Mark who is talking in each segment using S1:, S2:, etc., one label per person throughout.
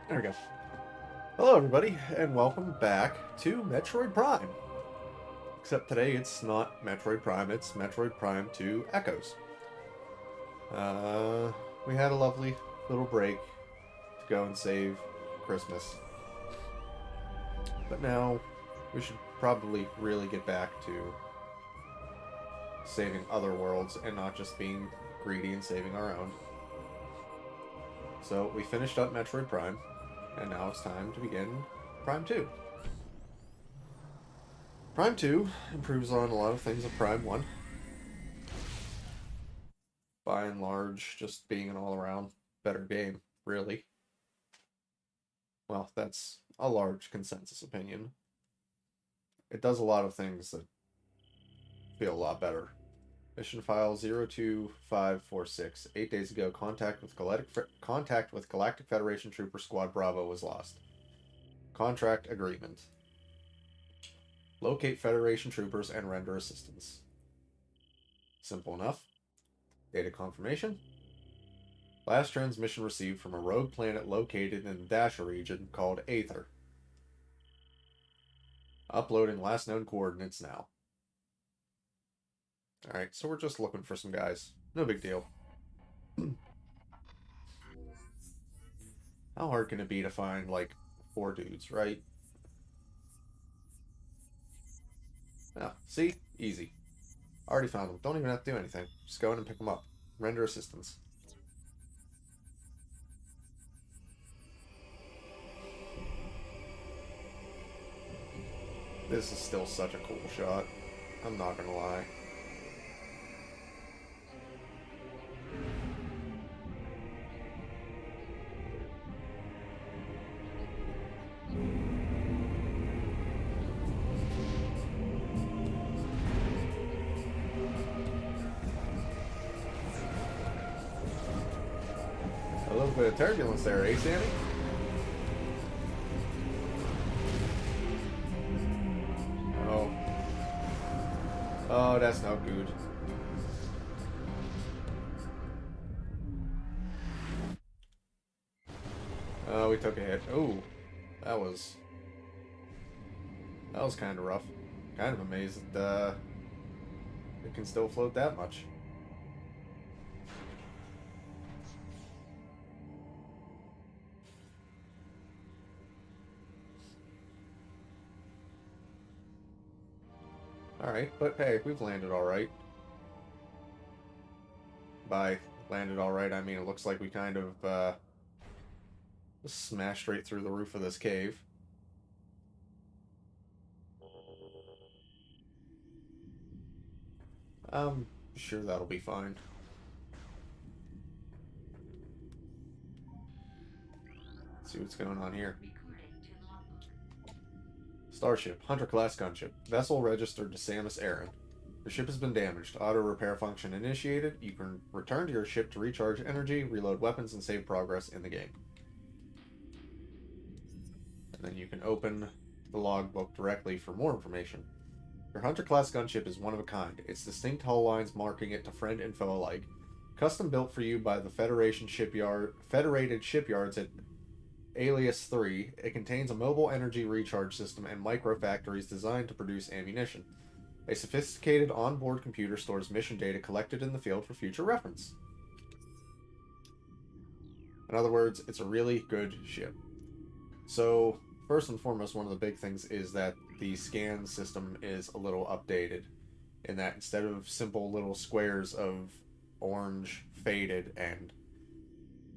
S1: There we go. Hello, everybody, and welcome back to Metroid Prime. Except today it's not Metroid Prime, it's Metroid Prime 2 Echoes. Uh, we had a lovely little break to go and save Christmas. But now we should probably really get back to saving other worlds and not just being greedy and saving our own. So we finished up Metroid Prime, and now it's time to begin Prime 2. Prime 2 improves on a lot of things of Prime 1. By and large, just being an all-around better game, really. Well, that's a large consensus opinion. It does a lot of things that feel a lot better. Mission file 02546. 8 days ago, contact with Galactic Federation Trooper Squad Bravo was lost. Contract agreement. Locate Federation troopers and render assistance. Simple enough. Data confirmation. Last transmission received from a rogue planet located in the Dasha region called Aether. Uploading last known coordinates now. Alright, so we're just looking for some guys. No big deal. How hard can it be to find, like, 4 dudes, right? Ah, see? Easy. Already found them. Don't even have to do anything. Just go in and pick them up. Render assistance. This is still such a cool shot. I'm not gonna lie. A little bit of turbulence there, eh, Sammy? Oh. Oh, that's not good. Oh, we took a hit. Oh, that was kind of rough. Kind of amazed that it can still float that much. Alright, but hey, we've landed alright. By landed alright, I mean it looks like we kind of smashed straight through the roof of this cave. I'm sure that'll be fine. Let's see what's going on here. Starship, Hunter-class gunship. Vessel registered to Samus Aran. The ship has been damaged. Auto repair function initiated. You can return to your ship to recharge energy, reload weapons, and save progress in the game. And then you can open the logbook directly for more information. Your Hunter-class gunship is one of a kind. Its distinct hull lines marking it to friend and foe alike. Custom built for you by the Federated shipyards at Alias 3, it contains a mobile energy recharge system and micro-factories designed to produce ammunition. A sophisticated onboard computer stores mission data collected in the field for future reference. In other words, it's a really good ship. So, first and foremost, one of the big things is that the scan system is a little updated, in that instead of simple little squares of orange, faded, and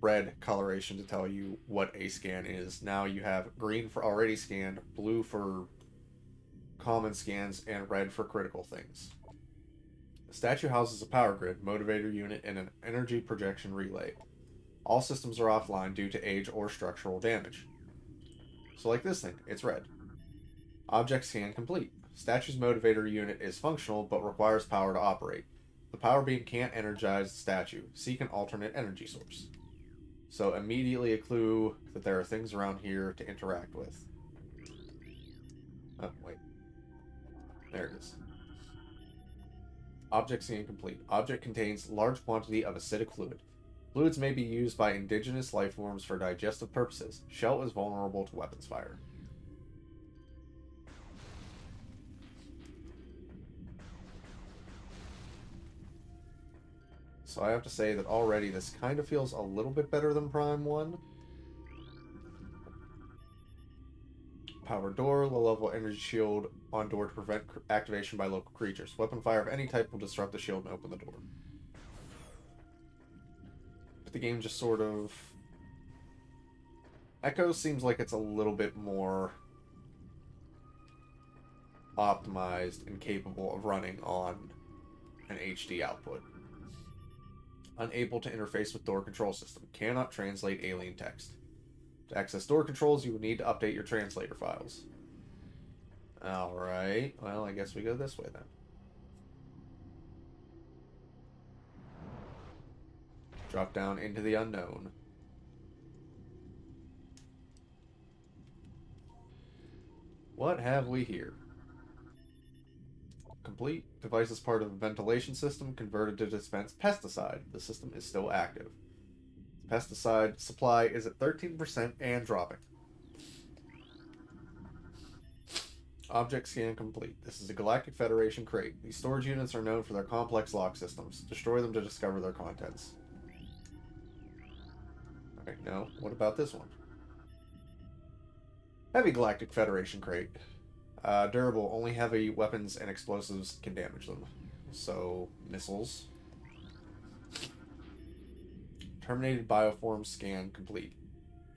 S1: red coloration to tell you what a scan is, now you have green for already scanned, blue for common scans, and red for critical things. The statue houses a power grid, motivator unit, and an energy projection relay. All systems are offline due to age or structural damage. So like this thing, it's red. Object scan complete. Statue's motivator unit is functional but requires power to operate. The power beam can't energize the statue. Seek an alternate energy source. So immediately a clue that there are things around here to interact with. Oh, wait. There it is. Object scan complete. Object contains large quantity of acidic fluid. Fluids may be used by indigenous life forms for digestive purposes. Shell is vulnerable to weapons fire. So I have to say that already this kind of feels a little bit better than Prime 1. Power door, low level energy shield on door to prevent activation by local creatures. Weapon fire of any type will disrupt the shield and open the door. But the game just sort of... Echo seems like it's a little bit more optimized and capable of running on an HD output. Unable to interface with door control system. Cannot translate alien text. To access door controls, you would need to update your translator files. Alright, well, I guess we go this way then. Drop down into the unknown. What have we here? Complete. Device is part of a ventilation system converted to dispense pesticide. The system is still active. Pesticide supply is at 13% and dropping. Object scan complete. This is a Galactic Federation crate. These storage units are known for their complex lock systems. Destroy them to discover their contents. Alright, no. What about this one? Heavy Galactic Federation crate. Durable. Only heavy weapons and explosives can damage them. So, missiles. Terminated bioform scan complete.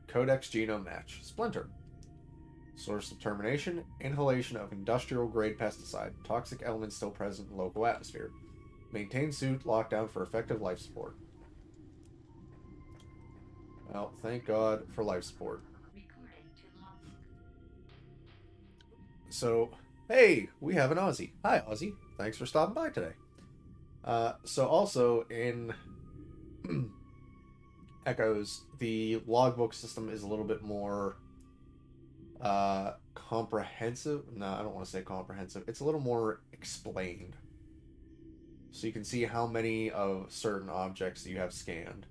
S1: Codex genome match. Splinter. Source of termination. Inhalation of industrial grade pesticide. Toxic elements still present in local atmosphere. Maintain suit lockdown for effective life support. Well, thank God for life support. So, hey, we have an Aussie. Hi, Aussie. Thanks for stopping by today. So also in Echoes, the logbook system is a little bit more comprehensive. No, I don't want to say comprehensive. It's a little more explained. So you can see how many of certain objects you have scanned.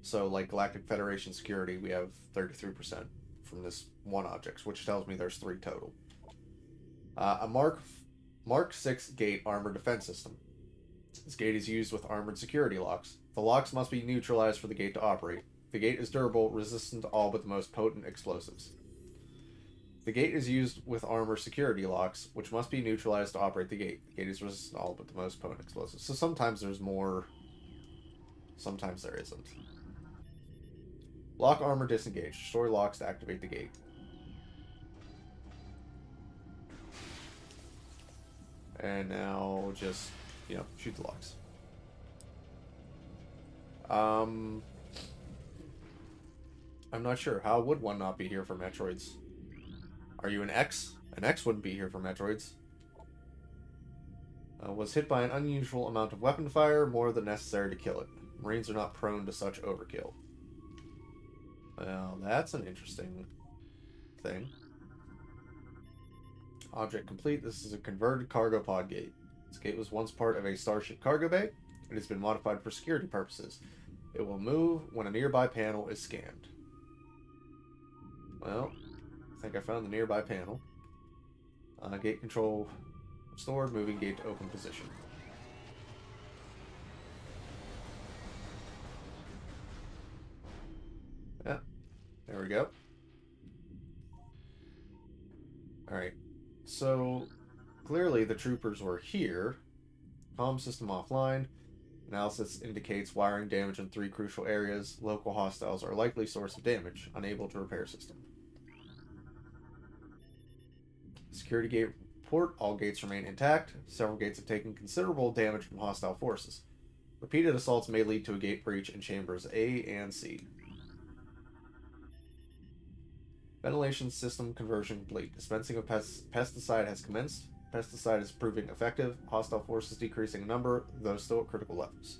S1: So like Galactic Federation security, we have 33% from this one object, which tells me there's 3 total. A Mark 6 gate armor defense system. This gate is used with armored security locks. The locks must be neutralized for the gate to operate. The gate is durable, resistant to all but the most potent explosives. The gate is used with armor security locks, which must be neutralized to operate the gate. The gate is resistant to all but the most potent explosives. So sometimes there's more, sometimes there isn't. Lock armor disengaged. Destroy locks to activate the gate. And now just, shoot the locks. I'm not sure. How would one not be here for Metroids? Are you an X? An X wouldn't be here for Metroids. Was hit by an unusual amount of weapon fire, more than necessary to kill it. Marines are not prone to such overkill. Well, that's an interesting thing. Object complete. This is a converted cargo pod gate. This gate was once part of a starship cargo bay. It has been modified for security purposes. It will move when a nearby panel is scanned. Well, I think I found the nearby panel. Gate control stored. Moving gate to open position. Yeah, there we go. Alright. So, clearly the troopers were here. Comm system offline. Analysis indicates wiring damage in 3 crucial areas. Local hostiles are likely source of damage. Unable to repair system. Security gate report. All gates remain intact. Several gates have taken considerable damage from hostile forces. Repeated assaults may lead to a gate breach in chambers A and C. Ventilation system conversion complete. Dispensing of pesticide has commenced. Pesticide is proving effective. Hostile forces decreasing in number, though still at critical levels.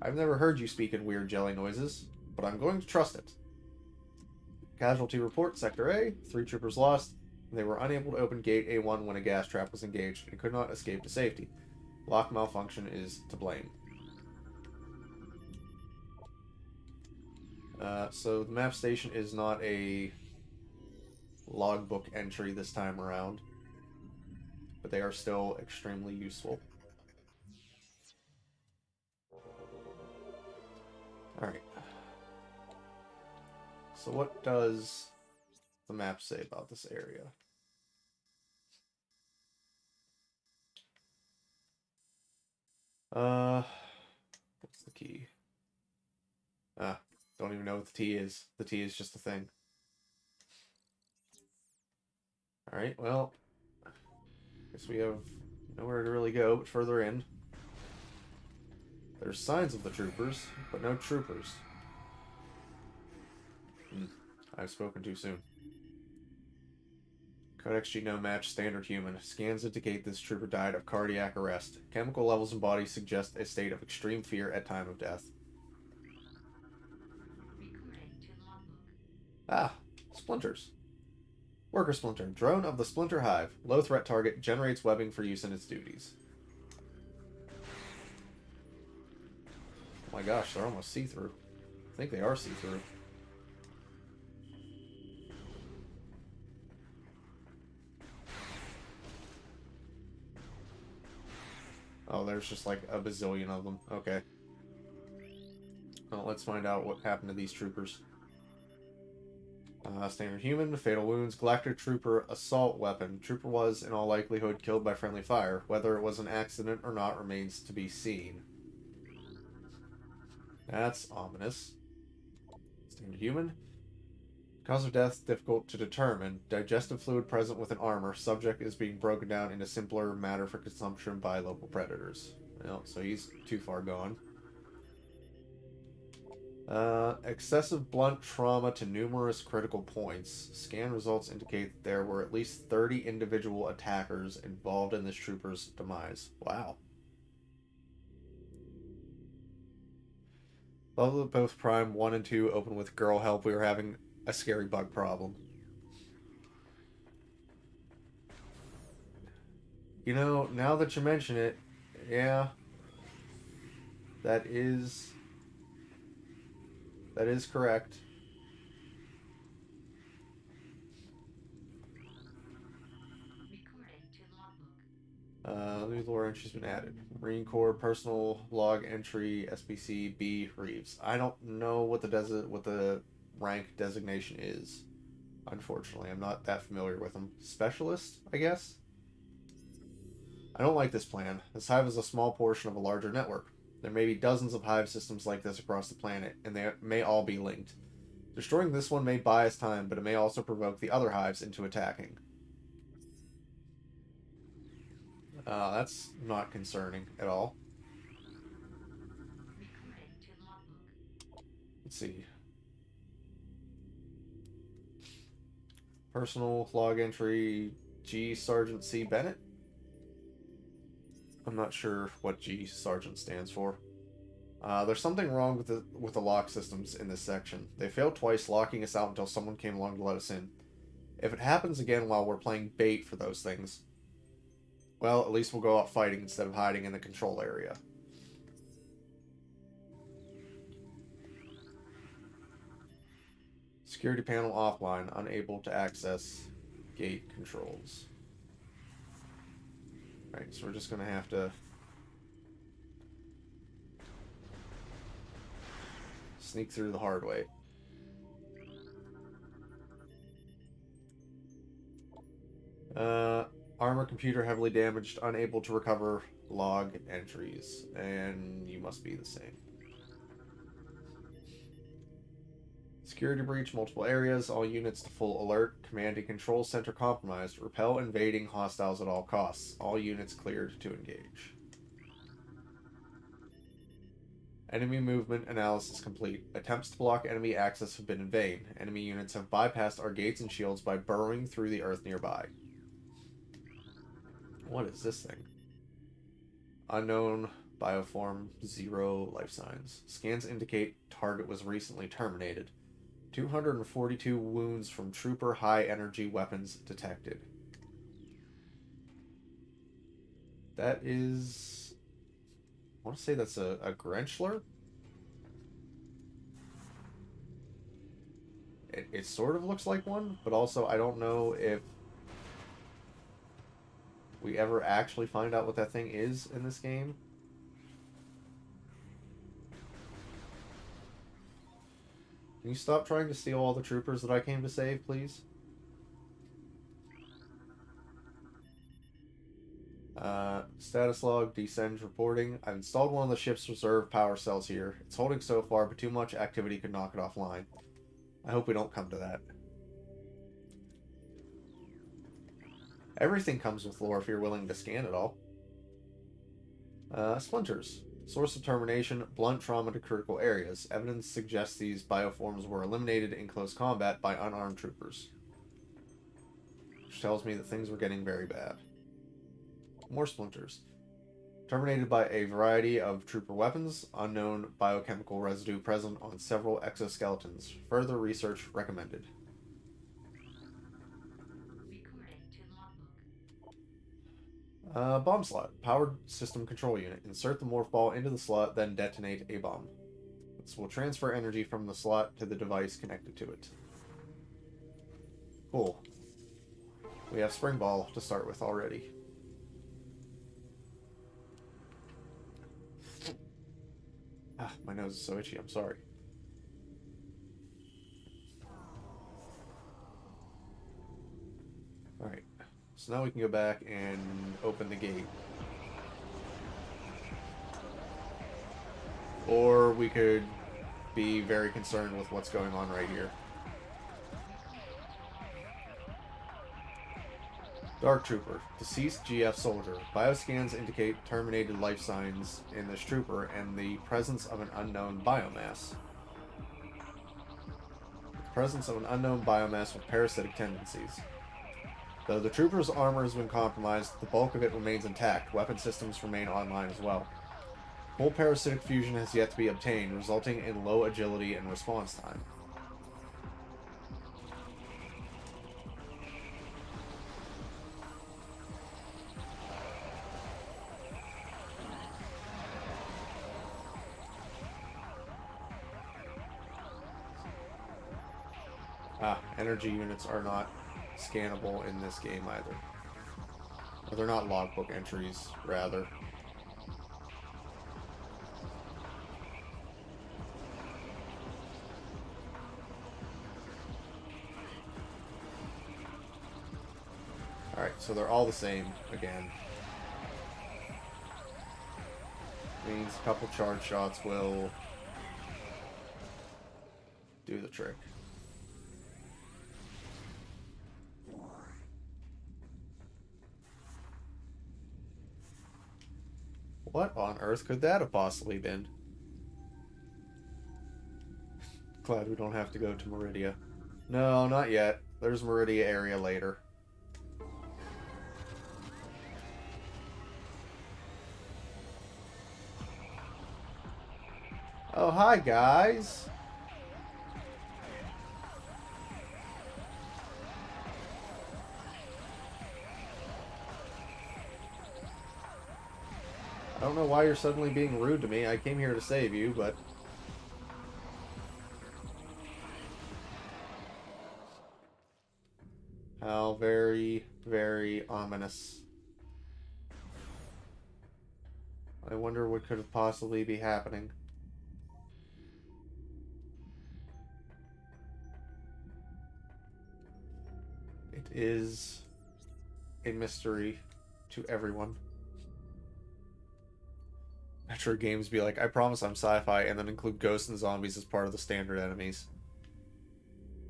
S1: I've never heard you speak in weird jelly noises, but I'm going to trust it. Casualty report, Sector A. 3 troopers lost. They were unable to open gate A1 when a gas trap was engaged and could not escape to safety. Lock malfunction is to blame. So the map station is not a logbook entry this time around, but they are still extremely useful. Alright. So what does the map say about this area? What's the key? Don't even know what the T is. The T is just a thing. Alright, well, guess we have nowhere to really go but further in. There's signs of the troopers, but no troopers. I've spoken too soon. Codex G no match, standard human. Scans indicate this trooper died of cardiac arrest. Chemical levels in body suggest a state of extreme fear at time of death. Ah, splinters. Worker Splinter. Drone of the Splinter Hive. Low threat target. Generates webbing for use in its duties. Oh my gosh, they're almost see-through. I think they are see-through. Oh, there's just like a bazillion of them. Okay. Well, let's find out what happened to these troopers. Standard human, fatal wounds, galactic trooper, assault weapon. Trooper was, in all likelihood, killed by friendly fire. Whether it was an accident or not remains to be seen. That's ominous. Standard human. Cause of death difficult to determine. Digestive fluid present within armor. Subject is being broken down into simpler matter for consumption by local predators. Well, so he's too far gone. Excessive blunt trauma to numerous critical points. Scan results indicate that there were at least 30 individual attackers involved in this trooper's demise. Wow. Love that both Prime 1 and 2 open with girl help. We were having a scary bug problem. You know, now that you mention it, yeah, that is correct. New lore entry's been added. Marine Corps personal log entry SPC B Reeves. I don't know what the rank designation is. Unfortunately, I'm not that familiar with them. Specialist, I guess. I don't like this plan. This hive is a small portion of a larger network. There may be dozens of hive systems like this across the planet, and they may all be linked. Destroying this one may buy us time, but it may also provoke the other hives into attacking. That's not concerning at all. Let's see. Personal log entry G Sergeant C Bennett. I'm not sure what G Sergeant stands for. There's something wrong with the lock systems in this section. They failed twice, locking us out until someone came along to let us in. If it happens again while we're playing bait for those things, well, at least we'll go out fighting instead of hiding in the control area. Security panel offline, unable to access gate controls. Alright, so we're just gonna have to sneak through the hard way. Armor computer heavily damaged, unable to recover log entries. And you must be the same. Security breach, multiple areas, all units to full alert. Command and control center compromised. Repel invading hostiles at all costs. All units cleared to engage. Enemy movement analysis complete. Attempts to block enemy access have been in vain. Enemy units have bypassed our gates and shields by burrowing through the earth nearby. What is this thing? Unknown bioform, 0 life signs. Scans indicate target was recently terminated. 242 wounds from trooper high energy weapons detected. That is... I want to say that's a Grenchler? It sort of looks like one, but also I don't know if we ever actually find out what that thing is in this game. Can you stop trying to steal all the troopers that I came to save, please? Status log, descend reporting. I've installed one of the ship's reserve power cells here. It's holding so far, but too much activity could knock it offline. I hope we don't come to that. Everything comes with lore if you're willing to scan it all. Splinters. Source of termination, blunt trauma to critical areas. Evidence suggests these bioforms were eliminated in close combat by unarmed troopers. Which tells me that things were getting very bad. More splinters. Terminated by a variety of trooper weapons, unknown biochemical residue present on several exoskeletons. Further research recommended. Bomb slot. Powered system control unit. Insert the morph ball into the slot, then detonate a bomb. This will transfer energy from the slot to the device connected to it. Cool. We have spring ball to start with already. Ah, my nose is so itchy, I'm sorry. Alright, so now we can go back and open the gate. Or we could be very concerned with what's going on right here. Dark Trooper, deceased GF soldier. Bioscans indicate terminated life signs in this trooper and the presence of an unknown biomass. The presence of an unknown biomass with parasitic tendencies. Though the trooper's armor has been compromised, the bulk of it remains intact. Weapon systems remain online as well. Full parasitic fusion has yet to be obtained, resulting in low agility and response time. Energy units are not scannable in this game either. Or they're not logbook entries, rather. Alright, so they're all the same again. Means a couple charge shots will do the trick. What on earth could that have possibly been? Glad we don't have to go to Meridia. No, not yet. There's Meridia area later. Oh, hi, guys. I don't know why you're suddenly being rude to me. I came here to save you, but... How very, very ominous. I wonder what could have possibly be happening. It is a mystery to everyone. Metroid games be like, I promise I'm sci-fi, and then include ghosts and zombies as part of the standard enemies.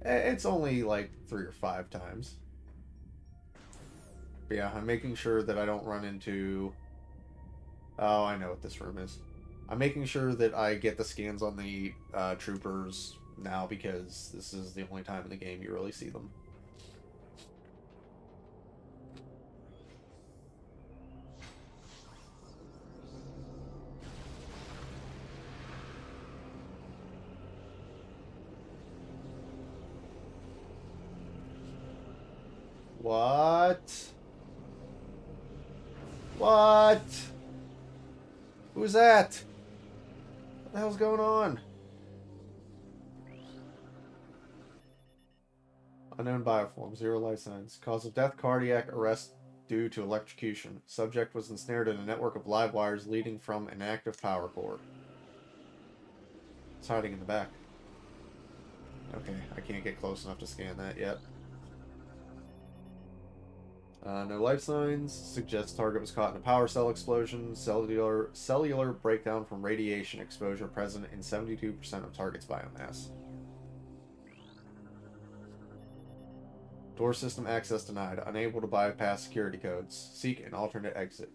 S1: It's only like 3 or 5 times. But yeah, I'm making sure that I don't run into... Oh, I know what this room is. I'm making sure that I get the scans on the troopers now, because this is the only time in the game you really see them. What? What? Who's that? What the hell's going on? Unknown bioform, zero life signs. Cause of death, cardiac arrest due to electrocution. Subject was ensnared in a network of live wires leading from an active power core. It's hiding in the back. Okay, I can't get close enough to scan that yet. No life signs. Suggests target was caught in a power cell explosion. Cellular breakdown from radiation exposure present in 72% of target's biomass. Door system access denied. Unable to bypass security codes. Seek an alternate exit.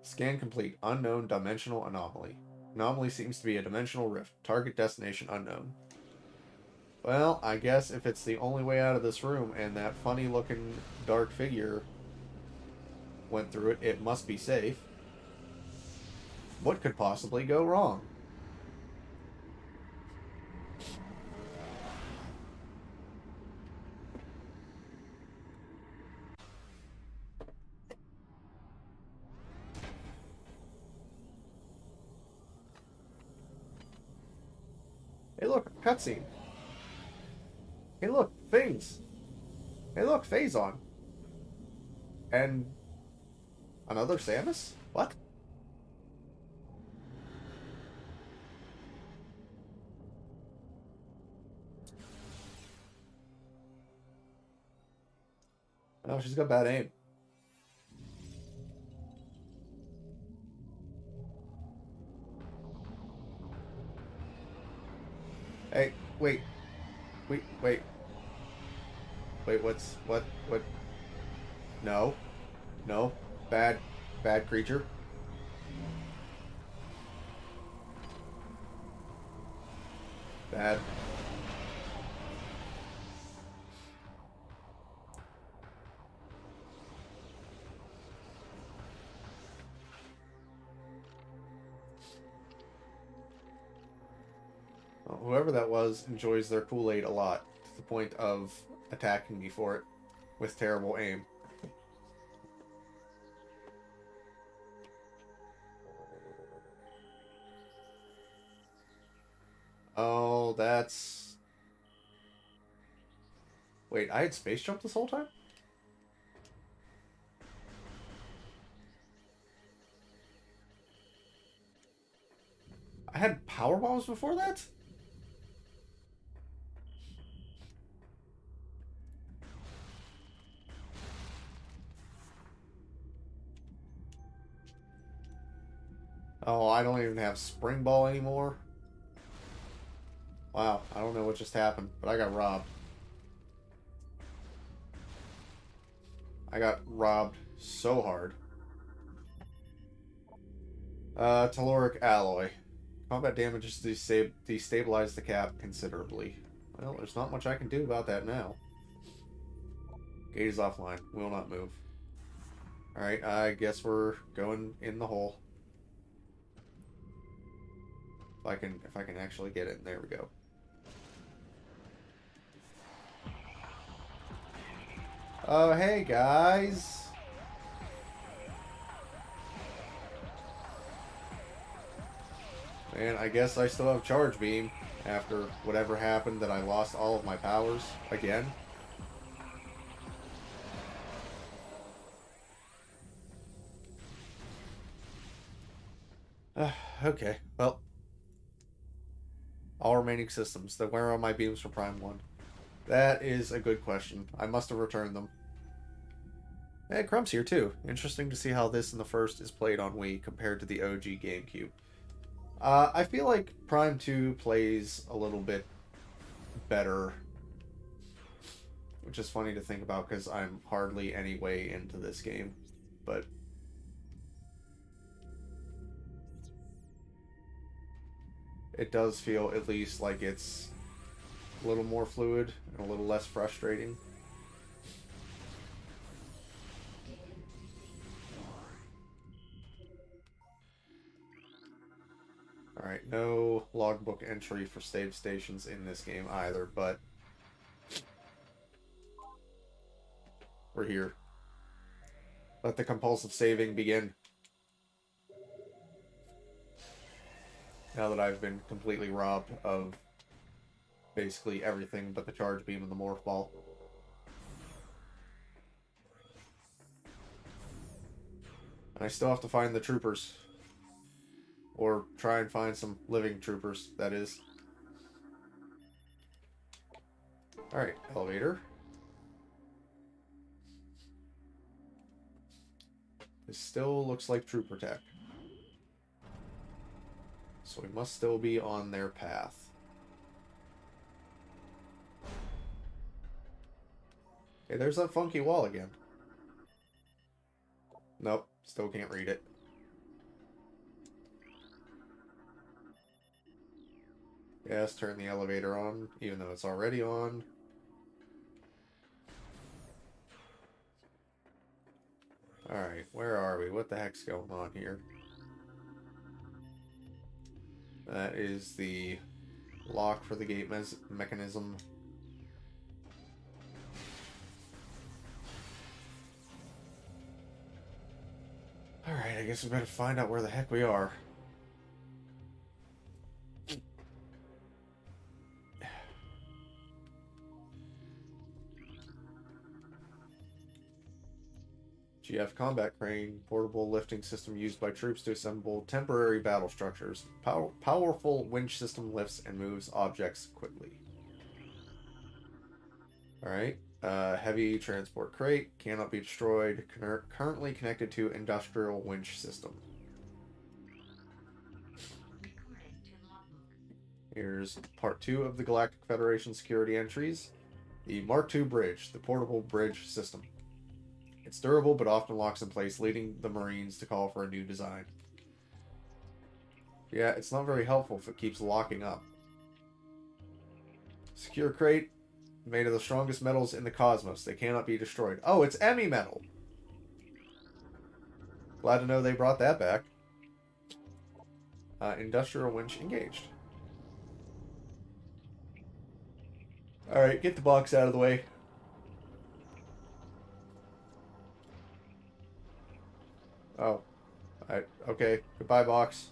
S1: Scan complete. Unknown dimensional anomaly. Anomaly seems to be a dimensional rift. Target destination unknown. Well, I guess if it's the only way out of this room and that funny looking dark figure went through it, it must be safe. What could possibly go wrong? Hey look, cutscene. Hey look, things. Hey look, Phazon. And another Samus? What? Oh, she's got bad aim. Hey, wait. Wait. What? No. No. Bad creature. Bad. Well, whoever that was enjoys their Kool-Aid a lot, to the point of attacking me for it with terrible aim. Oh, that's... Wait, I had space jump this whole time? I had power bombs before that? Oh, I don't even have spring ball anymore. Wow, I don't know what just happened, but I got robbed. I got robbed so hard. Telluric alloy. Combat damages destabilize the cap considerably. Well, there's not much I can do about that now. Gate is offline. Will not move. Alright, I guess we're going in the hole. If I can actually get it. There we go. Oh, hey guys. And I guess I still have charge beam after whatever happened that I lost all of my powers again. Okay, well. All remaining systems. Then where are my beams for Prime 1? That is a good question. I must have returned them. Hey, Crumb's here too. Interesting to see how this in the first is played on Wii compared to the OG GameCube. I feel like Prime 2 plays a little bit better, which is funny to think about because I'm hardly any way into this game, but it does feel at least like it's a little more fluid and a little less frustrating. Alright, no logbook entry for save stations in this game either, but We're here. Let the compulsive saving begin. Now that I've been completely robbed of basically everything but the charge beam and the morph ball. And I still have to find the troopers. Or try and find some living troopers, that is. Alright, elevator. This still looks like trooper tech. So we must still be on their path. Okay, there's that funky wall again. Nope, still can't read it. Yes, turn the elevator on, even though it's already on. Alright, where are we? What the heck's going on here? That is the lock for the gate mechanism. Alright, I guess we better find out where the heck we are. GF combat crane, portable lifting system used by troops to assemble temporary battle structures. Powerful winch system lifts and moves objects quickly. Alright. Heavy transport crate, cannot be destroyed, currently connected to industrial winch system. Here's part 2 of the Galactic Federation security entries. The Mark II bridge, the portable bridge system. It's durable but often locks in place, leading the Marines to call for a new design. Yeah, it's not very helpful if it keeps locking up. Secure crate, made of the strongest metals in the cosmos. They cannot be destroyed. Oh, it's Emmy metal! Glad to know they brought that back. Industrial winch engaged. Alright, get the box out of the way. Oh. Alright, okay. Goodbye, box.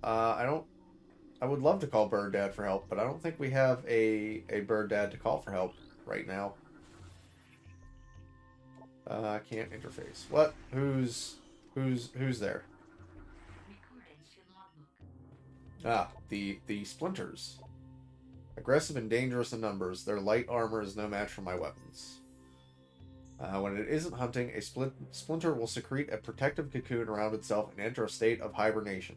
S1: I would love to call Bird Dad for help, but I don't think we have a Bird Dad to call for help right now. Can't interface. What? Who's there? Ah, the splinters. Aggressive and dangerous in numbers, their light armor is no match for my weapons. When it isn't hunting, a splinter will secrete a protective cocoon around itself and enter a state of hibernation.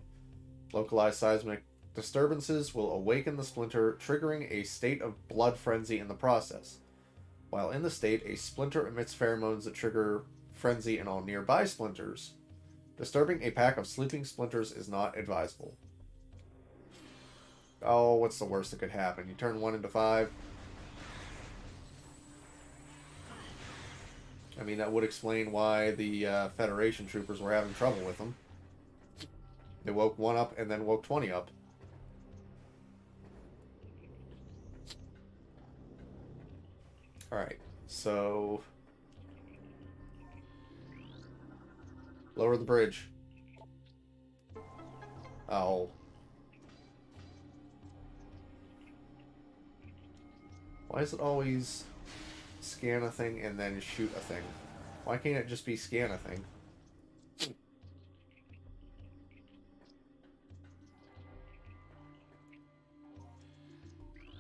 S1: Localized seismic disturbances will awaken the splinter, triggering a state of blood frenzy in the process. While in the state, a splinter emits pheromones that trigger frenzy in all nearby splinters. Disturbing a pack of sleeping splinters is not advisable. Oh, what's the worst that could happen? You turn 1 into 5. I mean, that would explain why the Federation troopers were having trouble with them. They woke 1 up and then woke 20 up. Alright, so... lower the bridge. Oh. Why is it always scan a thing and then shoot a thing? Why can't it just be scan a thing?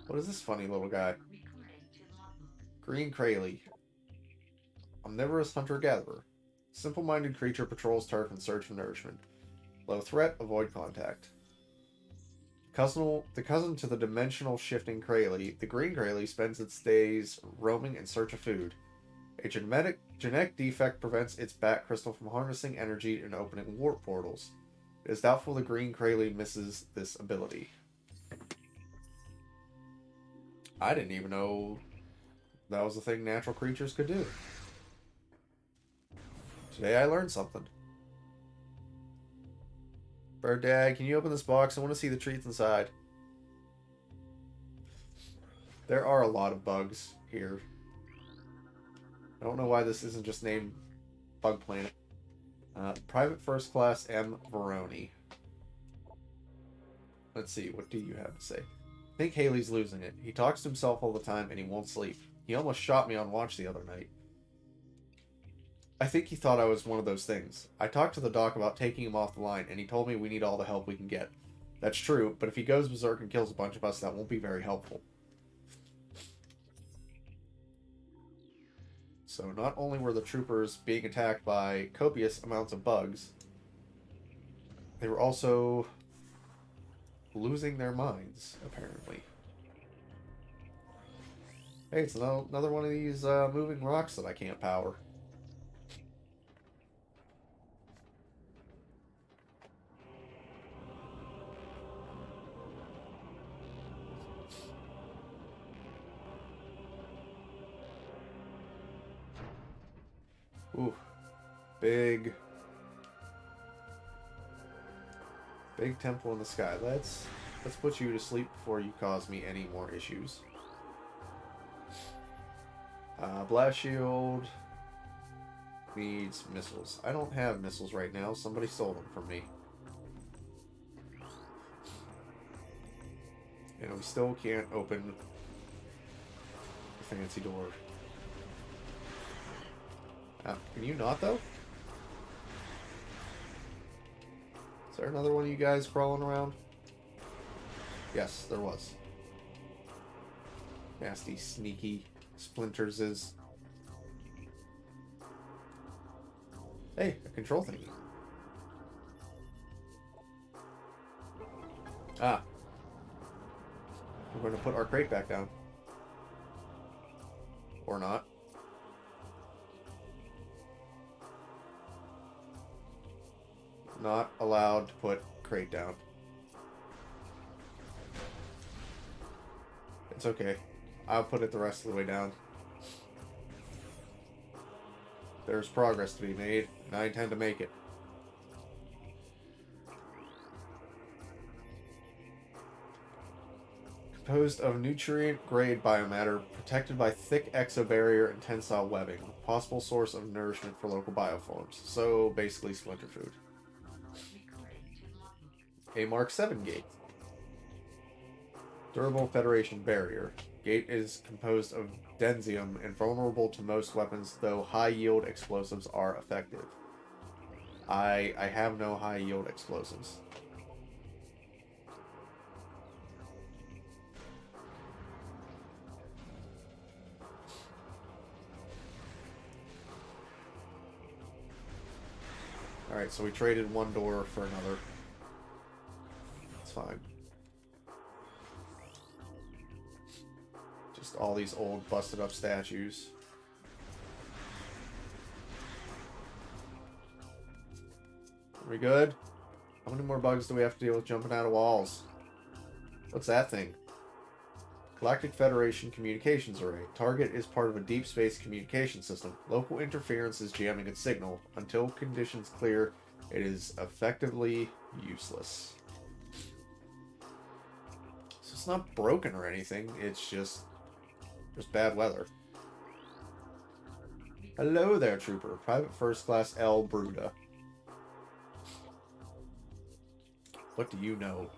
S1: What is this funny little guy? Green Krayley. Omnivorous hunter-gatherer. Simple-minded creature patrols turf in search for nourishment. Low threat, avoid contact. The cousin to the dimensional shifting Krayley, the Green Krayley spends its days roaming in search of food. A genetic defect prevents its bat crystal from harnessing energy and opening warp portals. It is doubtful the Green Krayley misses this ability. I didn't even know that was a thing natural creatures could do. Today I learned something. Bird Dad, can you open this box? I want to see the treats inside. There are a lot of bugs here. I don't know why this isn't just named Bug Planet. Private First Class M. Veroni. Let's see, what do you have to say? I think Haley's losing it. He talks to himself all the time and he won't sleep. He almost shot me on watch the other night. I think he thought I was one of those things. I talked to the doc about taking him off the line and he told me we need all the help we can get. That's true, but if he goes berserk and kills a bunch of us, that won't be very helpful. So not only were the troopers being attacked by copious amounts of bugs, they were also losing their minds, apparently. Hey, it's another one of these moving rocks that I can't power. Ooh, big temple in the sky. Let's put you to sleep before you cause me any more issues. Blast shield needs missiles. I don't have missiles right now. Somebody stole them from me. And we still can't open the fancy door. Can you not, though? Is there another one of you guys crawling around? Yes, there was. Nasty, sneaky splinters is. Hey, a control thingy. Ah. We're going to put our crate back down. Or not. Not allowed to put crate down. It's okay. I'll put it the rest of the way down. There's progress to be made, and I intend to make it. Composed of nutrient-grade biomatter, protected by thick exobarrier and tensile webbing. Possible source of nourishment for local bioforms. So, basically splinter food. A Mark 7 gate. Durable Federation barrier. Gate is composed of densium and vulnerable to most weapons, though high-yield explosives are effective. I have no high-yield explosives. Alright, so we traded one door for another. It's fine. Just all these old busted up statues. Are we good? How many more bugs do we have to deal with jumping out of walls? What's that thing? Galactic Federation Communications Array. Target is part of a deep space communication system. Local interference is jamming its signal. Until conditions clear, it is effectively useless. So it's not broken or anything. It's just bad weather. Hello there, Trooper. Private First Class L. Bruda. What do you know?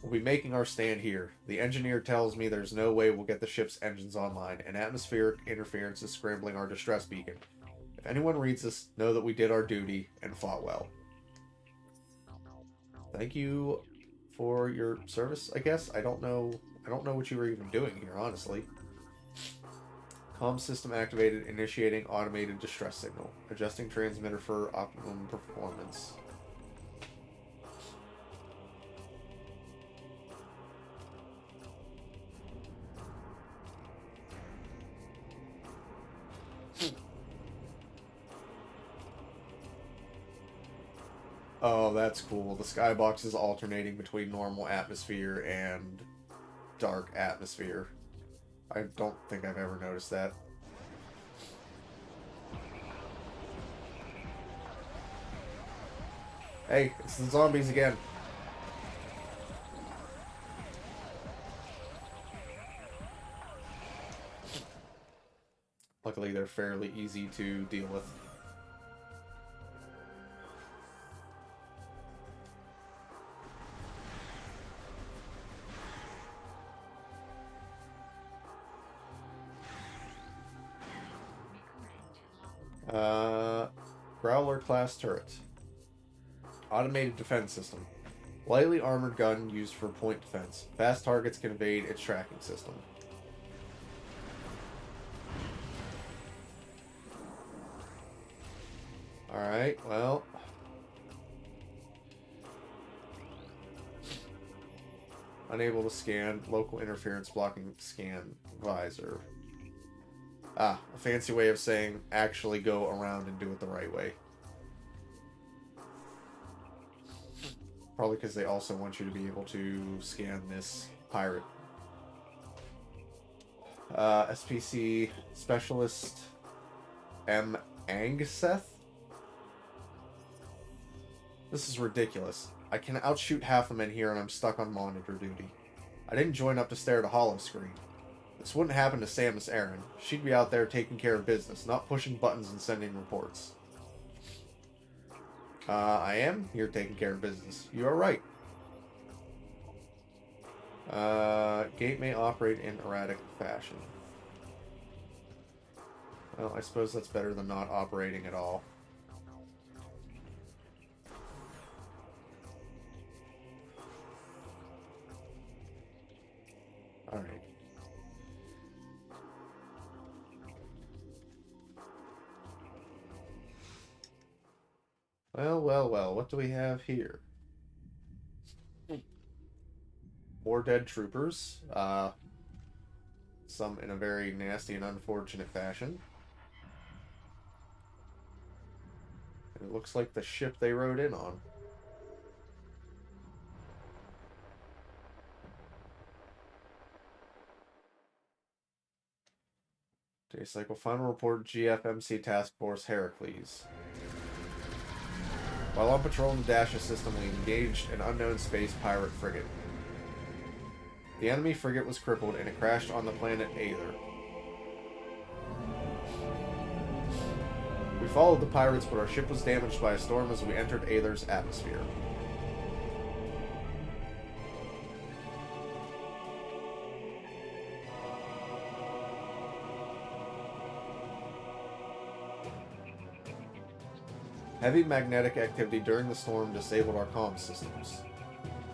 S1: We'll be making our stand here. The engineer tells me there's no way we'll get the ship's engines online, and atmospheric interference is scrambling our distress beacon. If anyone reads this, know that we did our duty and fought well. Thank you for your service, I guess. I don't know what you were even doing here, honestly. Comm system activated, initiating automated distress signal. Adjusting transmitter for optimum performance. Oh, that's cool. The skybox is alternating between normal atmosphere and dark atmosphere. I don't think I've ever noticed that. Hey, it's the zombies again. Luckily, they're fairly easy to deal with. Growler class turret. Automated defense system. Lightly armored gun used for point defense. Fast targets can evade its tracking system. Alright, well. Unable to scan. Local interference blocking scan visor. Ah, a fancy way of saying actually go around and do it the right way. Probably because they also want you to be able to scan this pirate. SPC Specialist M. Angseth? This is ridiculous. I can outshoot half the men here and I'm stuck on monitor duty. I didn't join up to stare at a hollow screen. This wouldn't happen to Samus Aran. She'd be out there taking care of business, not pushing buttons and sending reports. I am here taking care of business. You are right. Gate may operate in erratic fashion. Well, I suppose that's better than not operating at all. Alright. Well, well, well. What do we have here? More dead troopers. Some in a very nasty and unfortunate fashion. And it looks like the ship they rode in on. Day cycle. Final report, GFMC Task Force Heracles. While on patrol in the Dasha system, we engaged an unknown space pirate frigate. The enemy frigate was crippled and it crashed on the planet Aether. We followed the pirates, but our ship was damaged by a storm as we entered Aether's atmosphere. Heavy magnetic activity during the storm disabled our comm systems.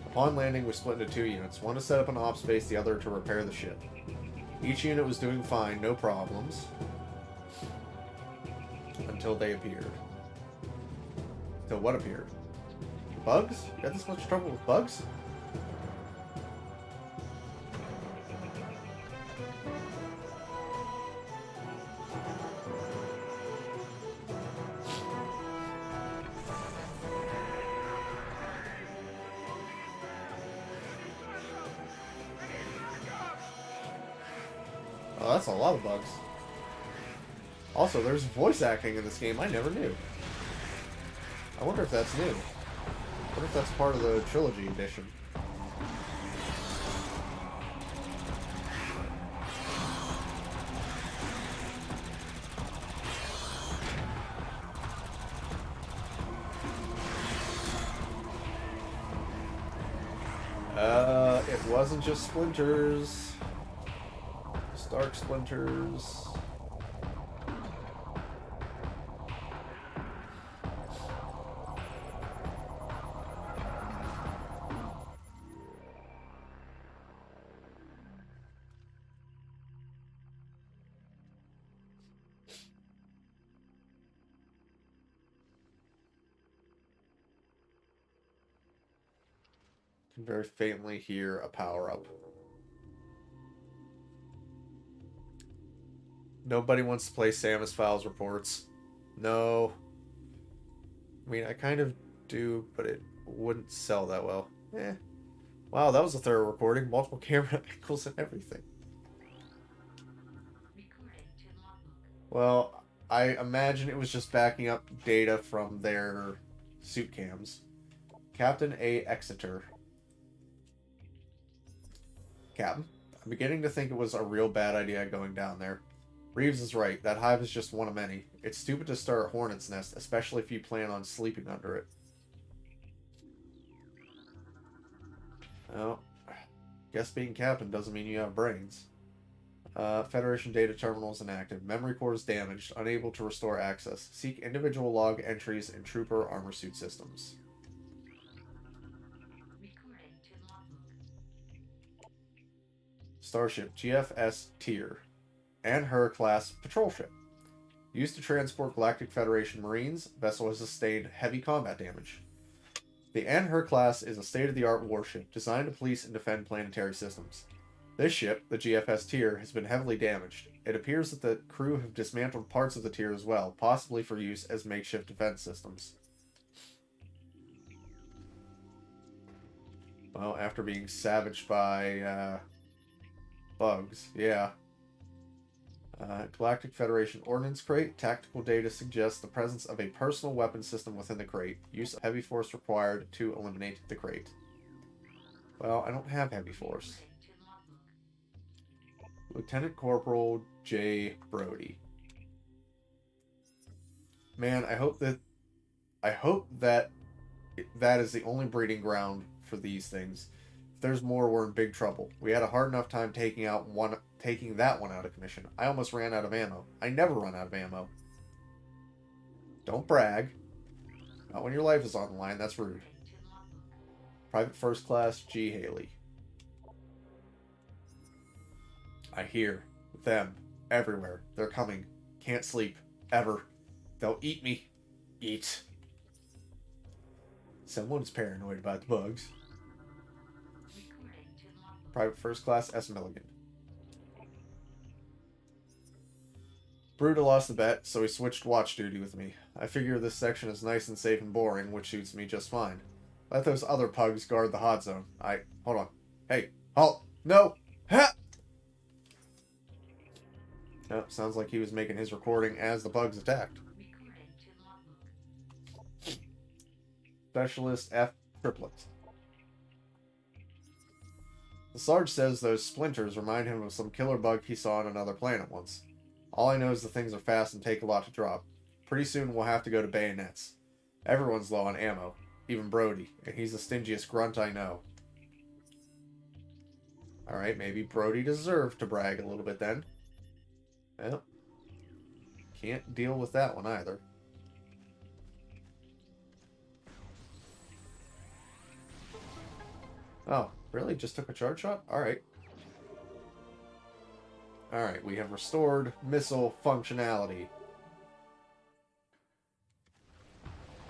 S1: Upon landing, we split into two units, one to set up an ops base, the other to repair the ship. Each unit was doing fine, no problems, until they appeared. Until what appeared? Bugs? You got this much trouble with bugs? Oh, that's a lot of bugs. Also, there's voice acting in this game I never knew. I wonder if that's new. I wonder if that's part of the Trilogy Edition. It wasn't just splinters. Stark splinters. Can very faintly hear a power-up. Nobody wants to play Samus Files reports. No. I mean, I kind of do, but it wouldn't sell that well. Eh. Wow, that was a thorough recording. Multiple camera angles and everything. Well, I imagine it was just backing up data from their suit cams. Captain A. Exeter. Captain, I'm beginning to think it was a real bad idea going down there. Reeves is right. That hive is just one of many. It's stupid to start a hornet's nest, especially if you plan on sleeping under it. Well, guess being captain doesn't mean you have brains. Federation data terminal is inactive. Memory core is damaged. Unable to restore access. Seek individual log entries in trooper armor suit systems. Starship GFS Tier and her class patrol ship. Used to transport Galactic Federation Marines, vessel has sustained heavy combat damage. The Anher class is a state-of-the-art warship designed to police and defend planetary systems. This ship, the GFS tier, has been heavily damaged. It appears that the crew have dismantled parts of the tier as well, possibly for use as makeshift defense systems. Well, after being savaged by bugs, yeah. Galactic Federation Ordnance Crate. Tactical data suggests the presence of a personal weapon system within the crate. Use of heavy force required to eliminate the crate. Well, I don't have heavy force. Lieutenant Corporal J. Brody. Man, I hope that that is the only breeding ground for these things. If there's more, we're in big trouble. We had a hard enough time taking that one out of commission. I almost ran out of ammo. I never run out of ammo. Don't brag. Not when your life is on the line. That's rude. Private First Class G. Haley. I hear them everywhere. They're coming. Can't sleep. Ever. They'll eat me. Eat. Someone's paranoid about the bugs. Private First Class S. Milligan. Bruta lost the bet, so he switched watch duty with me. I figure this section is nice and safe and boring, which suits me just fine. Let those other pugs guard the hot zone. Hold on. Hey, halt! No! Ha! Oh, sounds like he was making his recording as the bugs attacked. Specialist F. Triplets. The Sarge says those splinters remind him of some killer bug he saw on another planet once. All I know is the things are fast and take a lot to drop. Pretty soon we'll have to go to bayonets. Everyone's low on ammo. Even Brody. And he's the stingiest grunt I know. Alright, maybe Brody deserved to brag a little bit then. Well, can't deal with that one either. Oh, really? Just took a charge shot? Alright. Alright, we have restored missile functionality.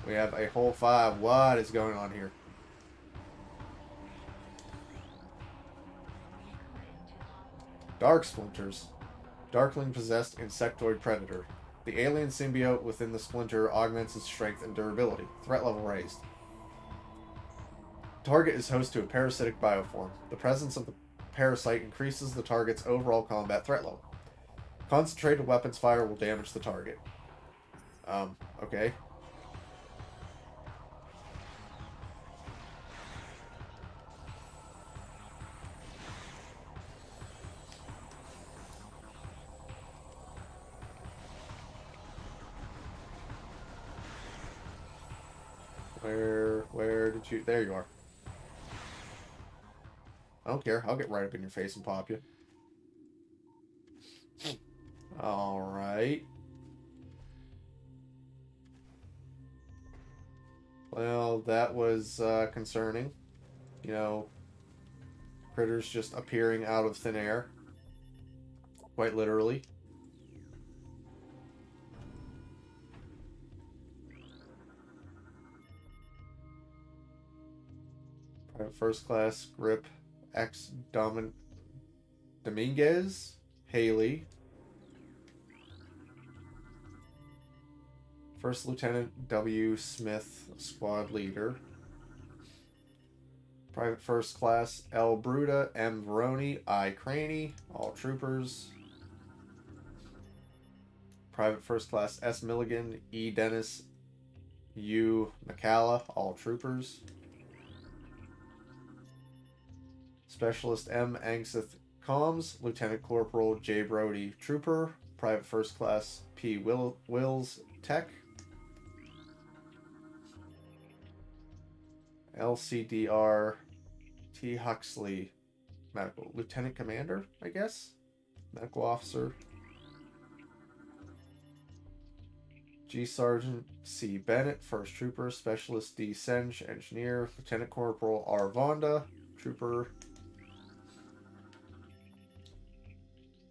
S1: We have a whole 5. What is going on here? Dark Splinters. Darkling possessed insectoid predator. The alien symbiote within the splinter augments its strength and durability. Threat level raised. Target is host to a parasitic bioform. The presence of the parasite increases the target's overall combat threat level. Concentrated weapons fire will damage the target. Okay. Where did you... There you are. I don't care. I'll get right up in your face and pop you. Alright. Well, that was concerning. You know, critters just appearing out of thin air. Quite literally. First Class Grip X Dominguez Haley. First Lieutenant W. Smith, Squad Leader. Private First Class L. Bruta, M. Veroni, I. Craney, all troopers. Private First Class S. Milligan, E. Dennis, U. McCalla, all troopers. Specialist M. Angseth Combs, Lieutenant Corporal J. Brody, Trooper. Private First Class P. Wills Tech. LCDR T. Huxley Medical. Lieutenant Commander, I guess? Medical Officer. G. Sergeant C. Bennett, First Trooper. Specialist D. Sench, Engineer. Lieutenant Corporal R. Vonda, Trooper.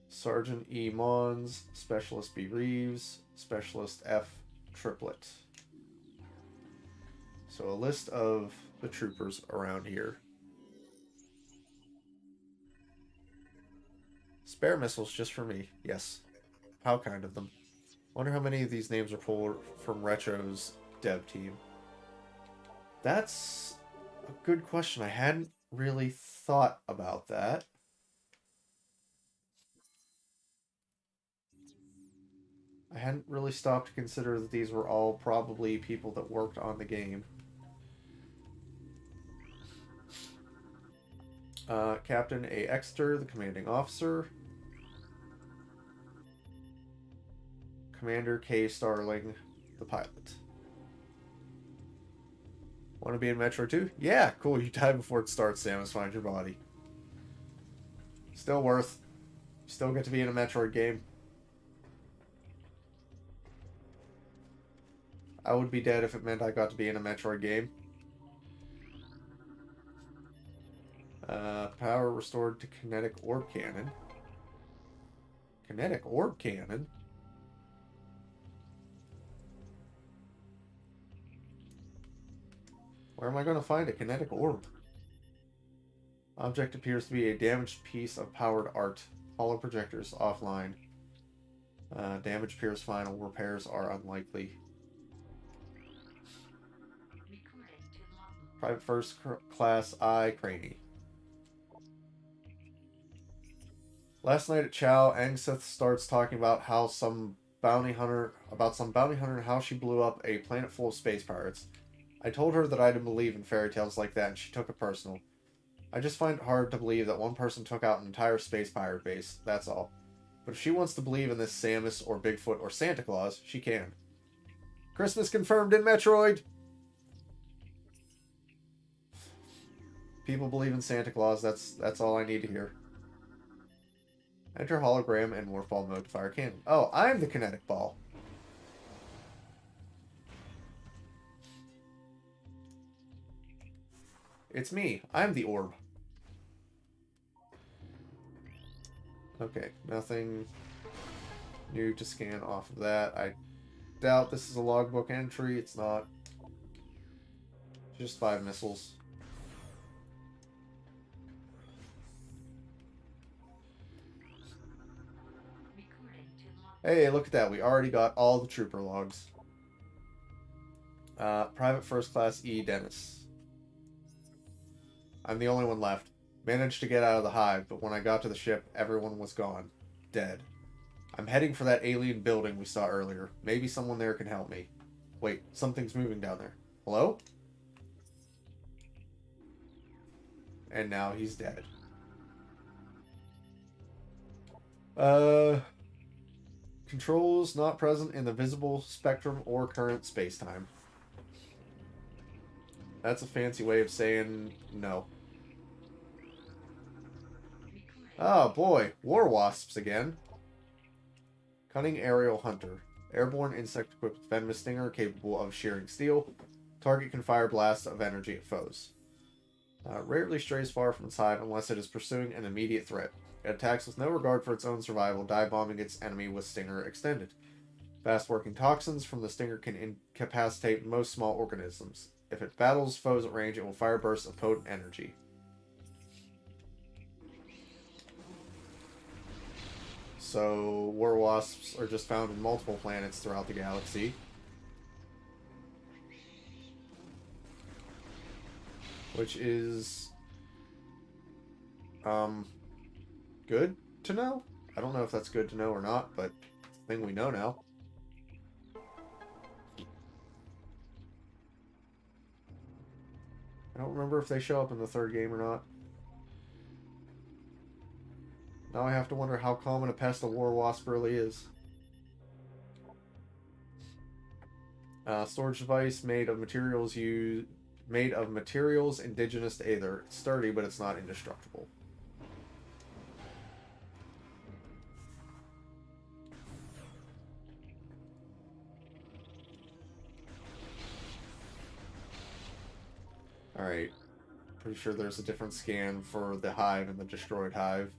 S1: Sergeant E. Mons, Specialist B. Reeves, Specialist F. Triplet. So a list of the troopers around here. Spare missiles just for me. Yes. How kind of them. Wonder how many of these names are pulled from Retro's dev team. That's a good question. I hadn't really thought about that. I hadn't really stopped to consider that these were all probably people that worked on the game. Captain A. Exeter, the commanding officer. Commander K. Starling, the pilot. Want to be in Metroid 2? Yeah, cool. You die before it starts, Samus. Find your body. Still worth. Still get to be in a Metroid game. I would be dead if it meant I got to be in a Metroid game. Power restored to kinetic orb cannon. Kinetic orb cannon? Where am I going to find a kinetic orb? Object appears to be a damaged piece of powered art. Hollow projectors offline. Damage appears final. Repairs are unlikely. Private First Class I. Craney. Last night at Chow, Angseth starts talking about how some bounty hunter and how she blew up a planet full of space pirates. I told her that I didn't believe in fairy tales like that, and she took it personal. I just find it hard to believe that one person took out an entire space pirate base, that's all. But if she wants to believe in this Samus or Bigfoot or Santa Claus, she can. Christmas confirmed in Metroid! People believe in Santa Claus, that's all I need to hear. Enter hologram and morph ball mode to fire cannon. Oh, I'm the kinetic ball. It's me. I'm the orb. Okay, nothing new to scan off of that. I doubt this is a logbook entry. It's not. Just 5 missiles. Hey, look at that. We already got all the trooper logs. Private First Class E. Dennis. I'm the only one left. Managed to get out of the hive, but when I got to the ship, everyone was gone. Dead. I'm heading for that alien building we saw earlier. Maybe someone there can help me. Wait, something's moving down there. Hello? And now he's dead. Controls not present in the visible spectrum or current spacetime. That's a fancy way of saying no. Oh boy, war wasps again. Cunning aerial hunter. Airborne insect equipped with venomous stinger capable of shearing steel. Target can fire blasts of energy at foes. Rarely strays far from its hive unless it is pursuing an immediate threat. It attacks with no regard for its own survival, dive bombing its enemy with stinger extended. Fast working toxins from the stinger can incapacitate most small organisms. If it battles foes at range, it will fire bursts of potent energy. So, war wasps are just found in multiple planets throughout the galaxy. Which is good to know. I don't know if that's good to know or not, but it's a thing we know now. I don't remember if they show up in the third game or not. Now I have to wonder how common a pest a war wasp really is. Storage device made of materials indigenous to Aether. It's sturdy, but it's not indestructible. Alright. Pretty sure there's a different scan for the hive and the destroyed hive.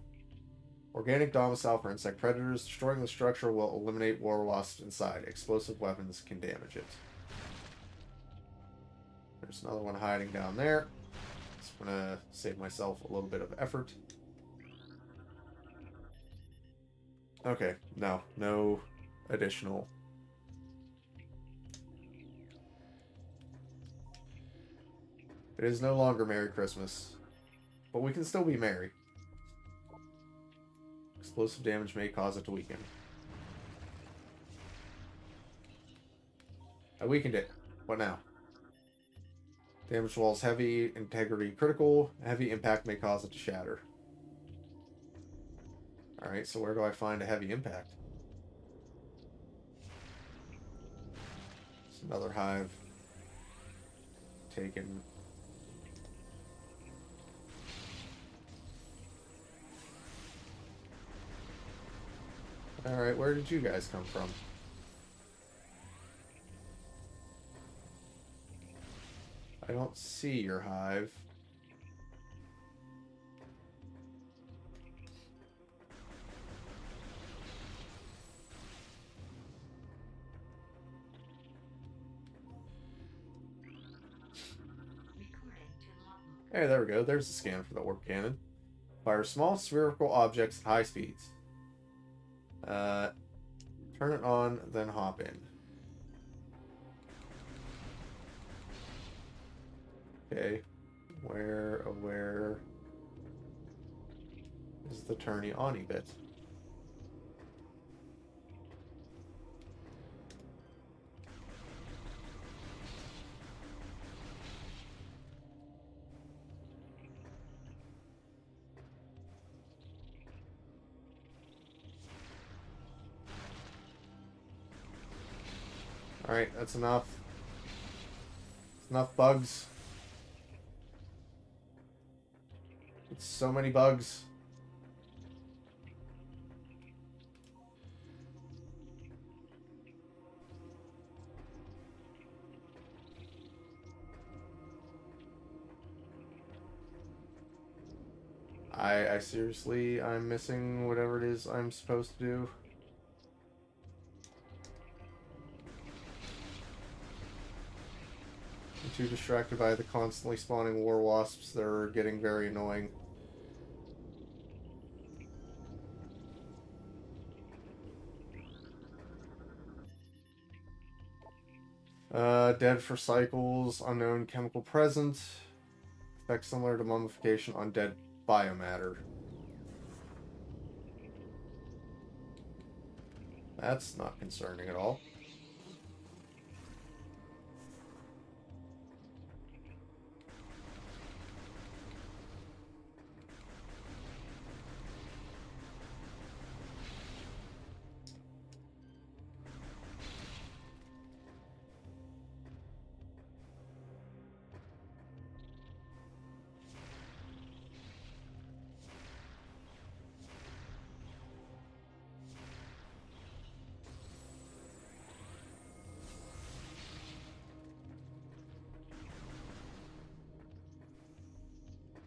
S1: Organic domicile for insect predators. Destroying the structure will eliminate war wasps inside. Explosive weapons can damage it. There's another one hiding down there. Just gonna save myself a little bit of effort. Okay, no additional. It is no longer Merry Christmas, but we can still be merry. Explosive damage may cause it to weaken. I weakened it. What now? Damage walls heavy, integrity critical. Heavy impact may cause it to shatter. Alright, so where do I find a heavy impact? It's another hive. Taken. Alright, where did you guys come from? I don't see your hive. Hey, there we go. There's a scan for the orb cannon. Fire small spherical objects at high speeds. Turn it on, then hop in. Okay. Where is the turny-on-y bit? Alright, that's enough. It's enough bugs. It's so many bugs. I seriously, I'm missing whatever it is I'm supposed to do. I'm too distracted by the constantly spawning war wasps. They're getting very annoying. Dead for cycles, unknown chemical present. Effect similar to mummification on dead biomatter. That's not concerning at all.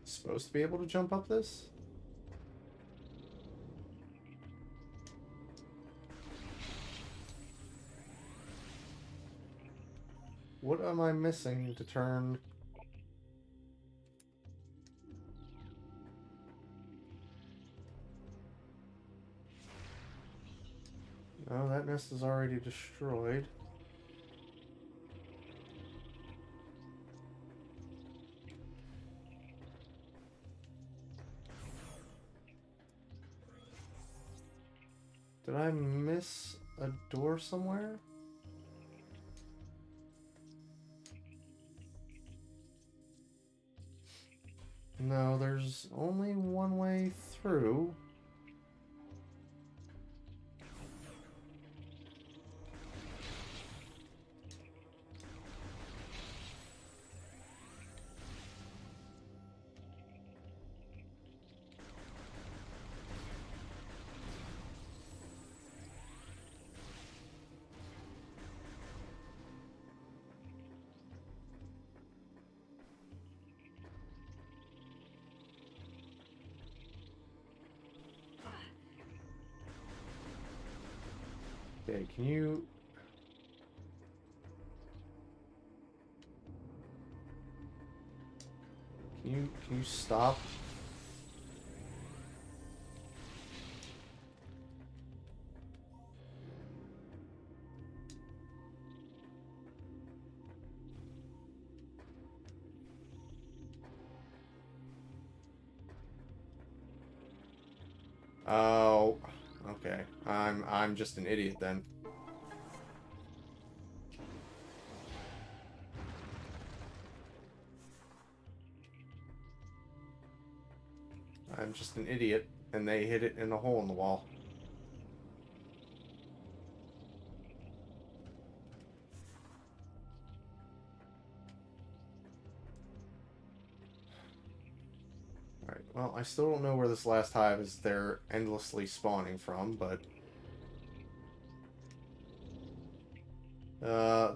S1: Supposed to be able to jump up this? What am I missing to turn? Oh, that nest is already destroyed. Did I miss a door somewhere? No, there's only one way through. Okay, can you... Can you stop? Oh, okay. I'm just an idiot then. I'm just an idiot, and they hit it in a hole in the wall. Alright, well, I still don't know where this last hive is they're endlessly spawning from, but...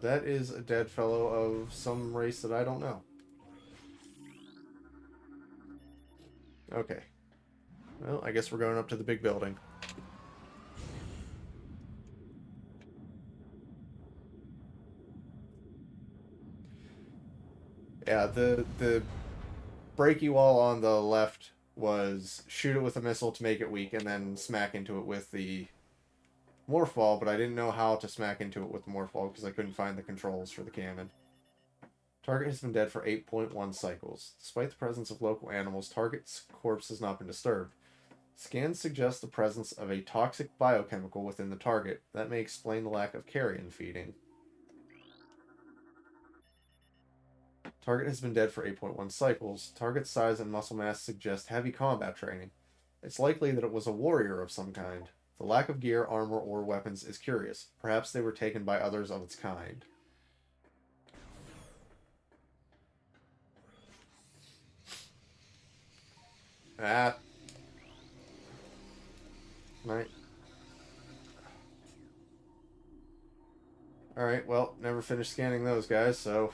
S1: that is a dead fellow of some race that I don't know. Okay. Well, I guess we're going up to the big building. Yeah, the breaky wall on the left was shoot it with a missile to make it weak and then smack into it with the morph ball, but I didn't know how to smack into it with the morph ball because I couldn't find the controls for the cannon. Target has been dead for 8.1 cycles. Despite the presence of local animals, target's corpse has not been disturbed. Scans suggest the presence of a toxic biochemical within the target. That may explain the lack of carrion feeding. Target has been dead for 8.1 cycles. Target's size and muscle mass suggest heavy combat training. It's likely that it was a warrior of some kind. The lack of gear, armor, or weapons is curious. Perhaps they were taken by others of its kind. Ah. Right. Alright, well, never finished scanning those guys, so...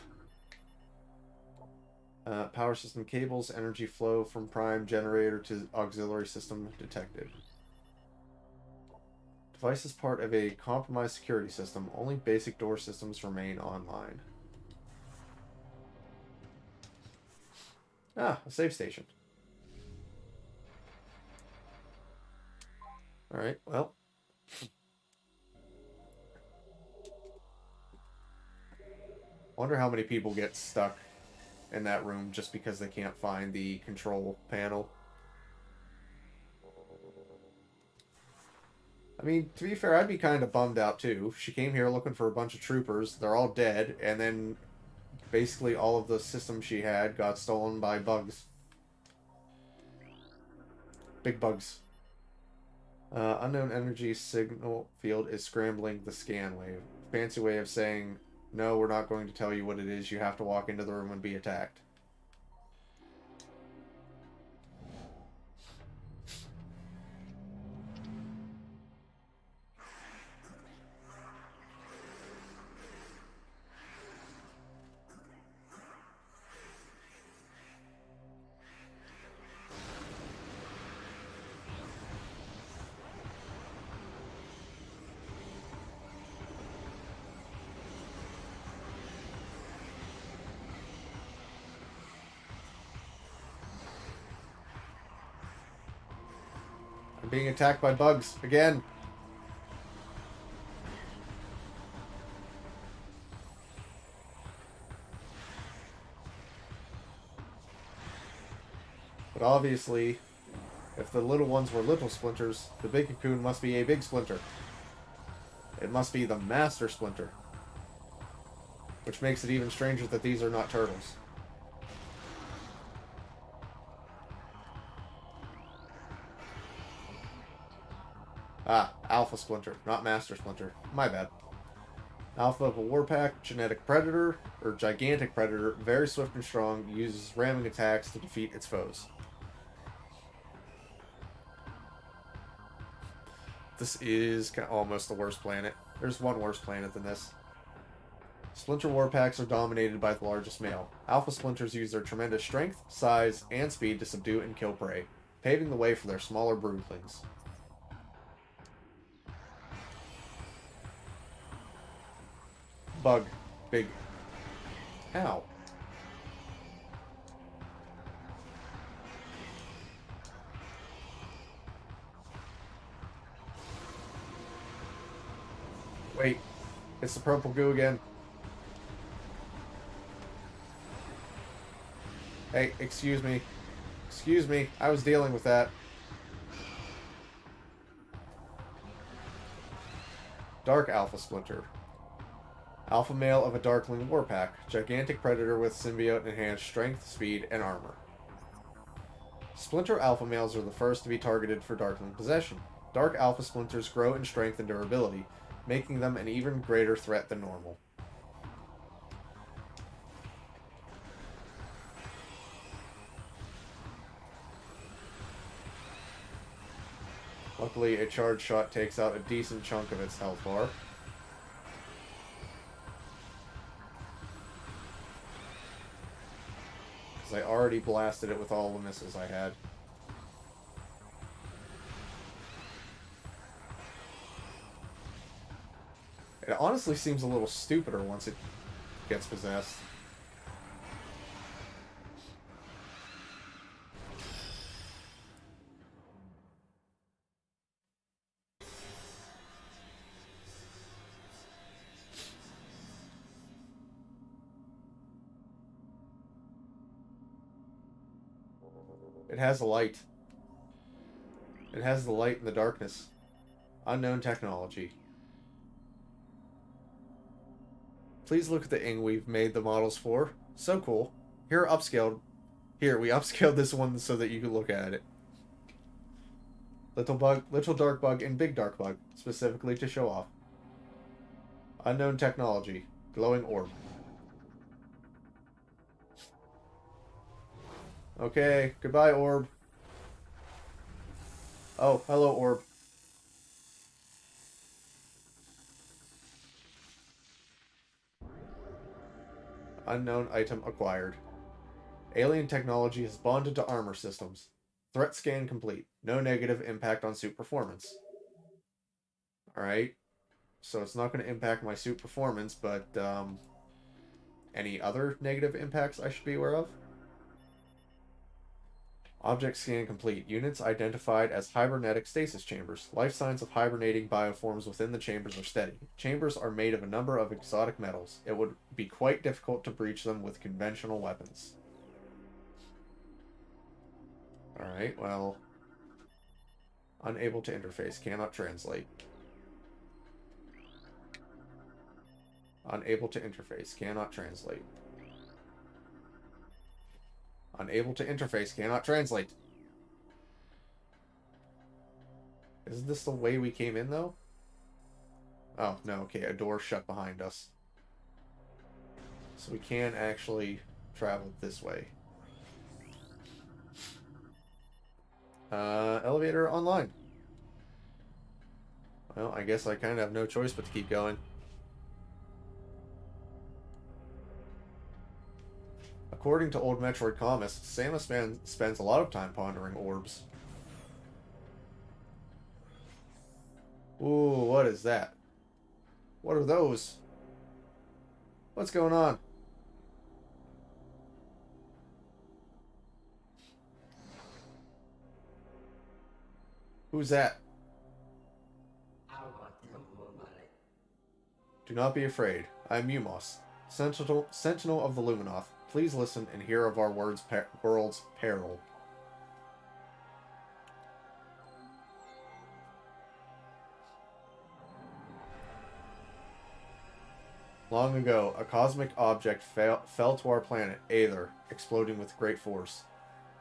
S1: power system cables, energy flow from prime generator to auxiliary system detected. Device is part of a compromised security system. Only basic door systems remain online. Ah, a save station. Alright, well. Wonder how many people get stuck in that room just because they can't find the control panel. I mean, to be fair, I'd be kind of bummed out too. She came here looking for a bunch of troopers. They're all dead, and then basically all of the systems she had got stolen by bugs. Big bugs. Unknown energy signal field is scrambling the scan wave. Fancy way of saying, no, we're not going to tell you what it is. You have to walk into the room and be attacked. I'm being attacked by bugs again. But obviously, if the little ones were little splinters, the big cocoon must be a big splinter. It must be the master splinter. Which makes it even stranger that these are not turtles. Ah, Alpha Splinter, not Master Splinter. My bad. Alpha of a Warpack, genetic predator, or gigantic predator, very swift and strong, uses ramming attacks to defeat its foes. This is almost the worst planet. There's one worse planet than this. Splinter Warpacks are dominated by the largest male. Alpha Splinters use their tremendous strength, size, and speed to subdue and kill prey, paving the way for their smaller broodlings. bug. Big. Ow. Wait. It's the purple goo again. Hey, excuse me. Excuse me. I was dealing with that. Dark Alpha Splinter. Alpha male of a Darkling Warpack. Gigantic predator with symbiote enhanced strength, speed, and armor. Splinter alpha males are the first to be targeted for Darkling possession. Dark Alpha Splinters grow in strength and durability, making them an even greater threat than normal. Luckily, a charge shot takes out a decent chunk of its health bar. Because I already blasted it with all the missiles I had. It honestly seems a little stupider once it gets possessed. It has a light. It has the light in the darkness. Unknown technology. Please look at the ing we've made the models for. So cool. Here, upscaled. Here, we upscaled this one so that you can look at it. Little bug, little dark bug, and big dark bug, specifically to show off. Unknown technology. Glowing orb. Okay, goodbye, orb. Oh, hello, orb. Unknown item acquired. Alien technology has bonded to armor systems. Threat scan complete. No negative impact on suit performance. Alright. So it's not going to impact my suit performance, but, any other negative impacts I should be aware of? Object scan complete. Units identified as hibernetic stasis chambers. Life signs of hibernating bioforms within the chambers are steady. Chambers are made of a number of exotic metals. It would be quite difficult to breach them with conventional weapons. Alright, well... Unable to interface. Cannot translate. Unable to interface. Cannot translate. Unable to interface. Cannot translate. Isn't this the way we came in, though? Oh, no. Okay, a door shut behind us. So we can actually travel this way. Elevator online. Well, I guess I kind of have no choice but to keep going. According to old Metroid comics, Samus spends a lot of time pondering orbs. Ooh, what is that? What are those? What's going on? Who's that? Do not be afraid. I am Umos, Sentinel of the Luminoth. Please listen and hear of our world's peril. Long ago, a cosmic object fell to our planet, Aether, exploding with great force.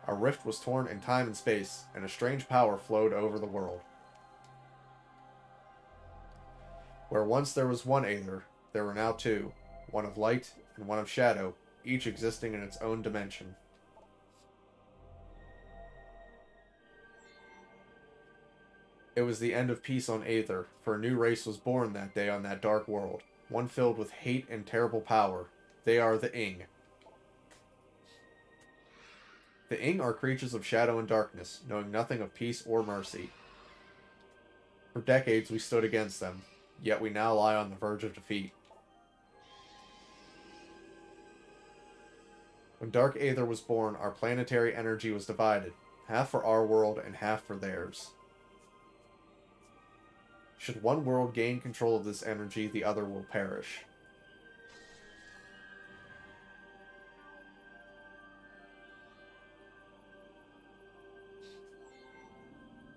S1: A rift was torn in time and space, and a strange power flowed over the world. Where once there was one Aether, there were now two, one of light and one of shadow, each existing in its own dimension. It was the end of peace on Aether, for a new race was born that day on that dark world, one filled with hate and terrible power. They are the Ing. The Ing are creatures of shadow and darkness, knowing nothing of peace or mercy. For decades we stood against them, yet we now lie on the verge of defeat. When Dark Aether was born, our planetary energy was divided, half for our world and half for theirs. Should one world gain control of this energy, the other will perish.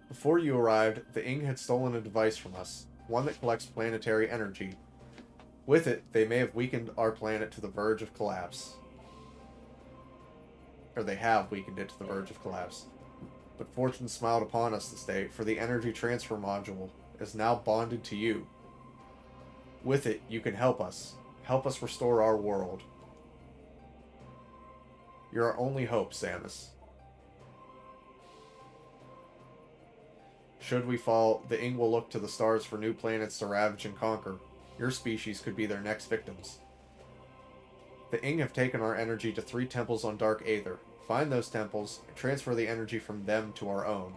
S1: Before you arrived, the Ing had stolen a device from us, one that collects planetary energy. With it, they may have weakened our planet to the verge of collapse. Or they have weakened it to the verge of collapse. But fortune smiled upon us this day, for the energy transfer module is now bonded to you. With it, you can help us. Help us restore our world. You're our only hope, Samus. Should we fall, the Ing will look to the stars for new planets to ravage and conquer. Your species could be their next victims. The Ing have taken our energy to 3 temples on Dark Aether. Find those temples and transfer the energy from them to our own.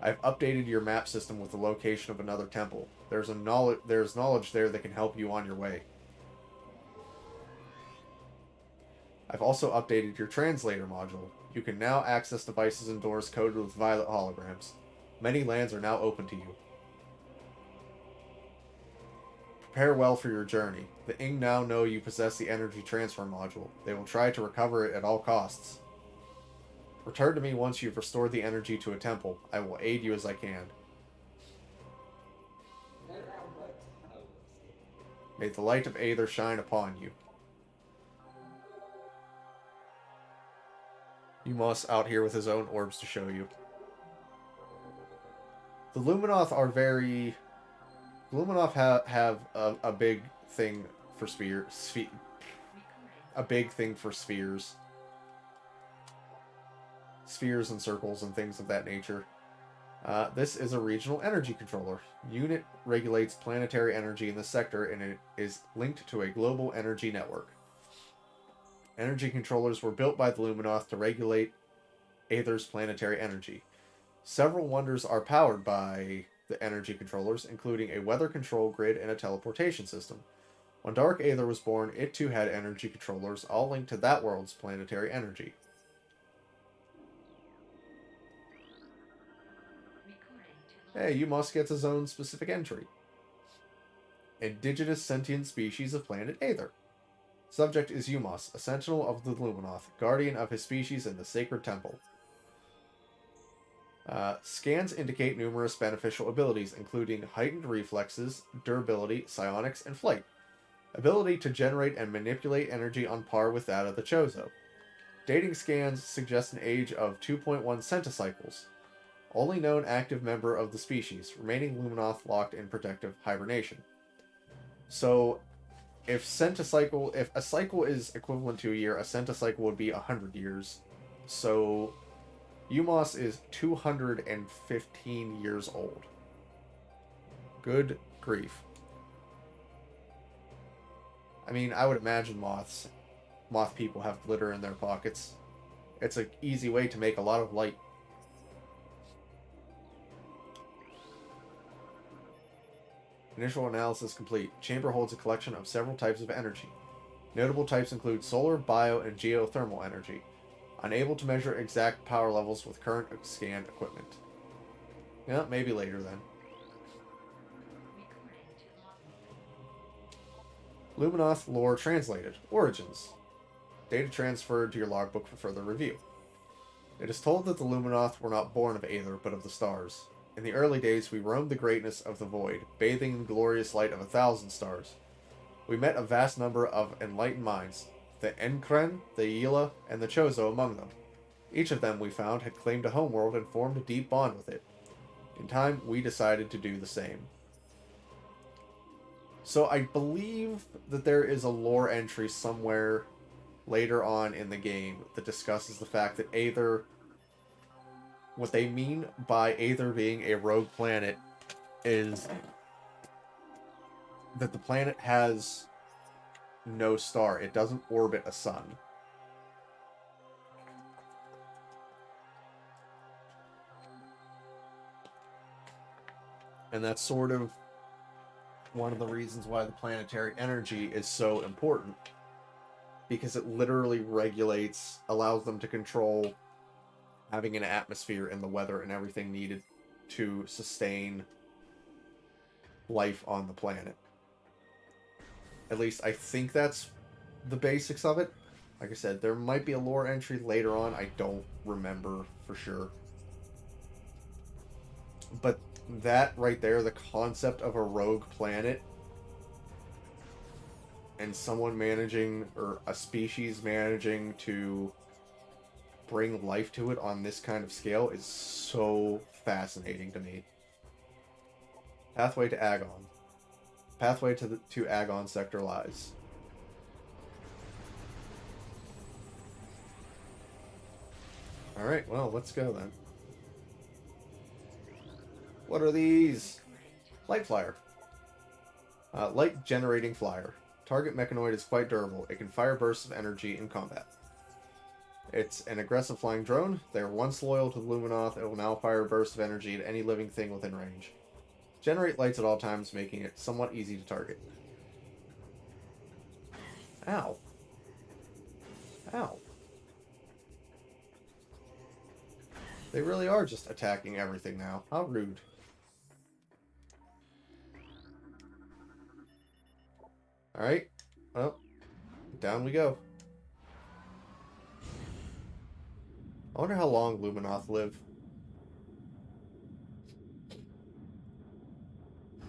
S1: I've updated your map system with the location of another temple. There's knowledge there that can help you on your way. I've also updated your translator module. You can now access devices and doors coded with violet holograms. Many lands are now open to you. Prepare well for your journey. The Ing now know you possess the energy transfer module. They will try to recover it at all costs. Return to me once you've restored the energy to a temple. I will aid you as I can. May the light of Aether shine upon you. Umos out here with his own orbs to show you. The Luminoth are very... Luminoth have a big thing for a big thing for spheres. Spheres and circles and things of that nature. This is a regional energy controller. Unit regulates planetary energy in the sector, and it is linked to a global energy network. Energy controllers were built by the Luminoth to regulate Aether's planetary energy. Several wonders are powered by the energy controllers, including a weather control grid and a teleportation system. When Dark Aether was born, it too had energy controllers, all linked to that world's planetary energy. Hey, Umos gets his own specific entry. Indigenous sentient species of planet Aether. Subject is Umos, a sentinel of the Luminoth, guardian of his species in the sacred temple. Scans indicate numerous beneficial abilities, including heightened reflexes, durability, psionics, and flight. Ability to generate and manipulate energy on par with that of the Chozo. Dating scans suggest an age of 2.1 centicycles. Only known active member of the species, remaining Luminoth locked in protective hibernation. So, if a cycle is equivalent to a year, a centicycle would be 100 years. So, Umos is 215 years old. Good grief. I mean, I would imagine moth people have glitter in their pockets. It's an easy way to make a lot of light. Initial analysis complete. Chamber holds a collection of several types of energy. Notable types include solar, bio, and geothermal energy. Unable to measure exact power levels with current scan equipment. Yeah, maybe later then. Luminoth lore translated. Origins. Data transferred to your logbook for further review. It is told that the Luminoth were not born of Aether, but of the stars. In the early days, we roamed the greatness of the void, bathing in the glorious light of 1,000 stars. We met a vast number of enlightened minds, the Enkren, the Yila, and the Chozo among them. Each of them, we found, had claimed a homeworld and formed a deep bond with it. In time, we decided to do the same. So I believe that there is a lore entry somewhere later on in the game that discusses the fact that Aether... What they mean by Aether being a rogue planet is that the planet has no star. It doesn't orbit a sun. And that's sort of one of the reasons why the planetary energy is so important. because it literally regulates, allows them to control having an atmosphere and the weather and everything needed to sustain life on the planet. At least I think that's the basics of it. Like I said, there might be a lore entry later on. I don't remember for sure. But that right there, the concept of a rogue planet and someone managing, or a species managing to bring life to it on this kind of scale is so fascinating to me. Pathway to Agon. Pathway to Agon sector lies. Alright, well, let's go then. What are these? Light flyer. Light generating flyer. Target mechanoid is quite durable. It can fire bursts of energy in combat. It's an aggressive flying drone. They are once loyal to the Luminoth. It will now fire bursts of energy at any living thing within range. Generate lights at all times, making it somewhat easy to target. Ow. Ow. They really are just attacking everything now. How rude. Alright. Well, down we go. I wonder how long Luminoth live.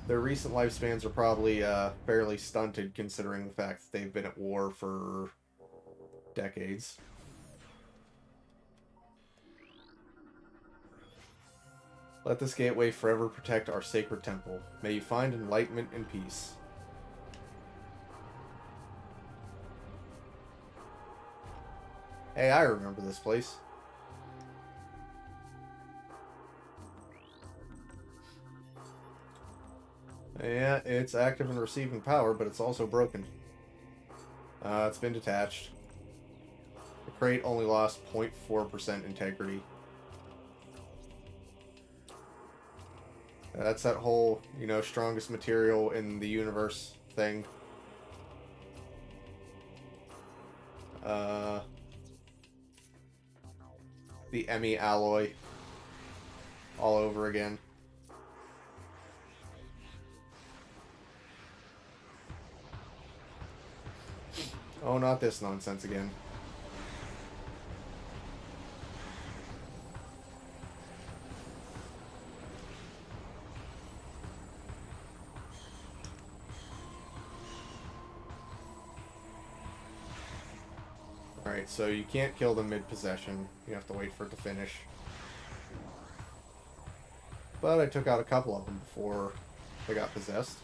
S1: Their recent lifespans are probably fairly stunted, considering the fact that they've been at war for decades. Let this gateway forever protect our sacred temple. May you find enlightenment and peace. Hey, I remember this place. Yeah, it's active and receiving power, but it's also broken. It's been detached. The crate only lost 0.4% integrity. That's that whole, you know, strongest material in the universe thing. The Emmy alloy. All over again. Oh, not this nonsense again. Alright, so you can't kill them mid-possession. You have to wait for it to finish. But I took out a couple of them before they got possessed.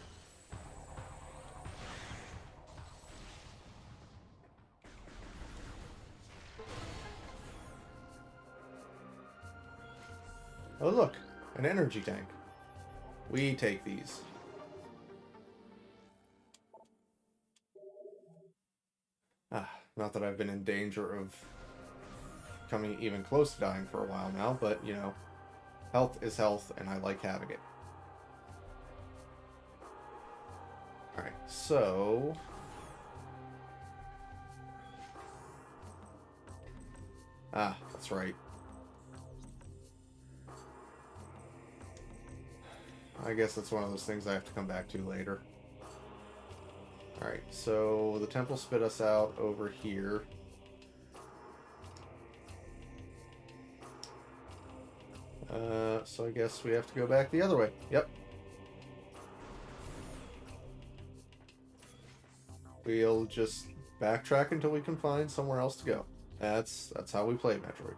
S1: Oh look, an energy tank. We take these. Not that I've been in danger of coming even close to dying for a while now, but, you know, health is health, and I like having it. Alright, so... that's right. I guess that's one of those things I have to come back to later. Alright, so the temple spit us out over here. So I guess we have to go back the other way. Yep. We'll just backtrack until we can find somewhere else to go. That's how we play Metroid.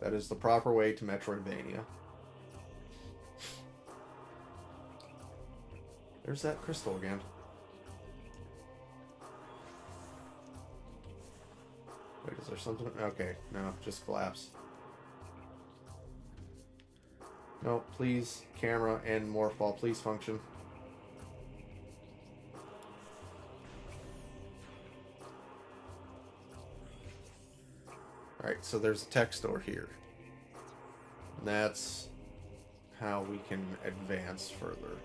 S1: That is the proper way to Metroidvania. There's that crystal again. Wait, is there something? Okay, no, just collapse. No, please, camera and morph ball, please function. Alright, so there's a tech store here. And that's how we can advance further.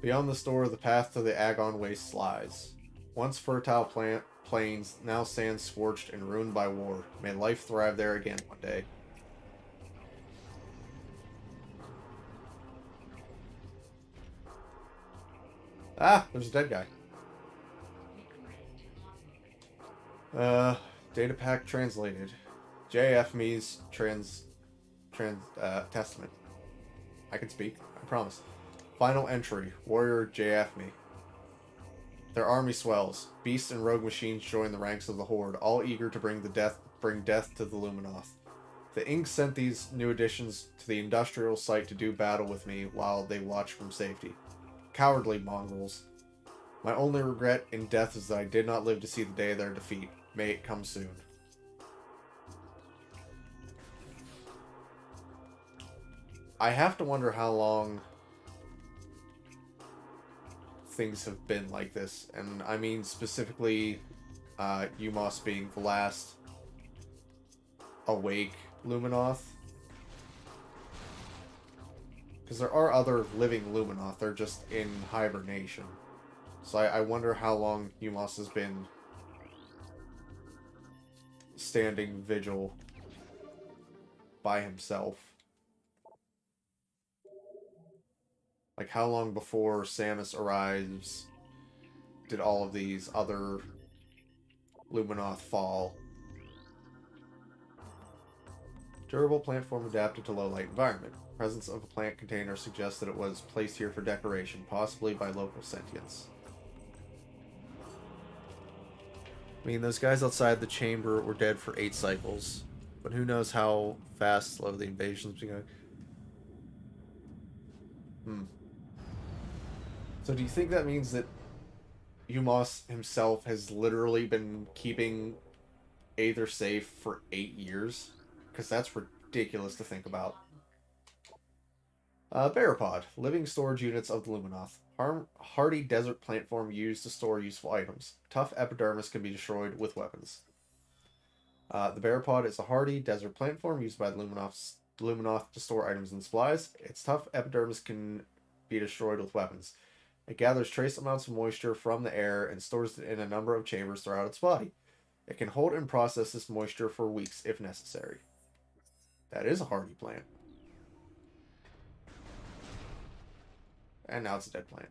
S1: Beyond the store, the path to the Agon Wastes lies. Once fertile plains, now sand scorched and ruined by war. May life thrive there again one day. Ah, there's a dead guy. Data pack translated. JF me's testament. I can speak, I promise. Final entry, Warrior JF me. Their army swells. Beasts and rogue machines join the ranks of the Horde, all eager to bring death to the Luminoth. The Ink sent these new additions to the industrial site to do battle with me while they watch from safety. Cowardly mongrels. My only regret in death is that I did not live to see the day of their defeat. May it come soon. I have to wonder how long things have been like this, and I mean specifically Umos being the last awake Luminoth. Because there are other living Luminoth, they're just in hibernation. So I wonder how long Umos has been standing vigil by himself. Like, how long before Samus arrives did all of these other Luminoth fall? Durable plant form adapted to low light environment. Presence of a plant container suggests that it was placed here for decoration, possibly by local sentients. I mean, those guys outside the chamber were dead for 8 cycles, but who knows how fast, slow the invasion's been going. So do you think that means that Umos himself has literally been keeping Aether safe for 8 years? Because that's ridiculous to think about. Barapod, living storage units of the Luminoth. Hardy desert plant form used to store useful items. Tough epidermis can be destroyed with weapons. The Barapod is a hardy desert plant form used by the Luminoth to store items and supplies. Its tough epidermis can be destroyed with weapons. It gathers trace amounts of moisture from the air and stores it in a number of chambers throughout its body. It can hold and process this moisture for weeks if necessary. That is a hardy plant. And now it's a dead plant.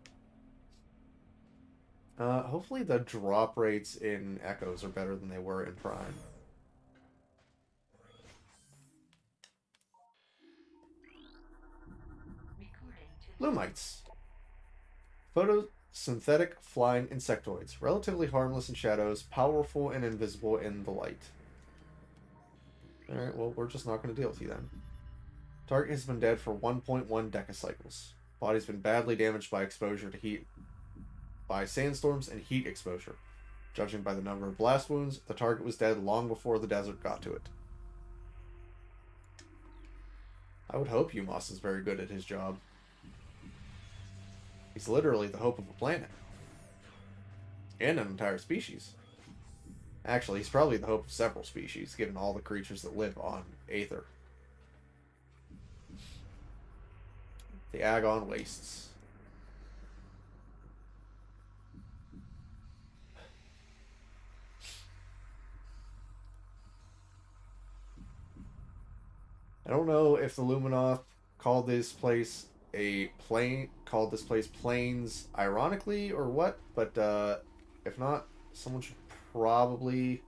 S1: Hopefully the drop rates in Echoes are better than they were in Prime. Lumites. Photosynthetic flying insectoids. Relatively harmless in shadows, powerful and invisible in the light. Alright, well, we're just not going to deal with you then. Target has been dead for 1.1 decacycles. Body's been badly damaged by exposure to heat, by sandstorms and heat exposure. Judging by the number of blast wounds, the target was dead long before the desert got to it. I would hope Umos is very good at his job. He's literally the hope of a planet. And an entire species. Actually, he's probably the hope of several species, given all the creatures that live on Aether. The Agon Wastes. I don't know if the Luminoth called this place Plains ironically or what, but if not, someone should probably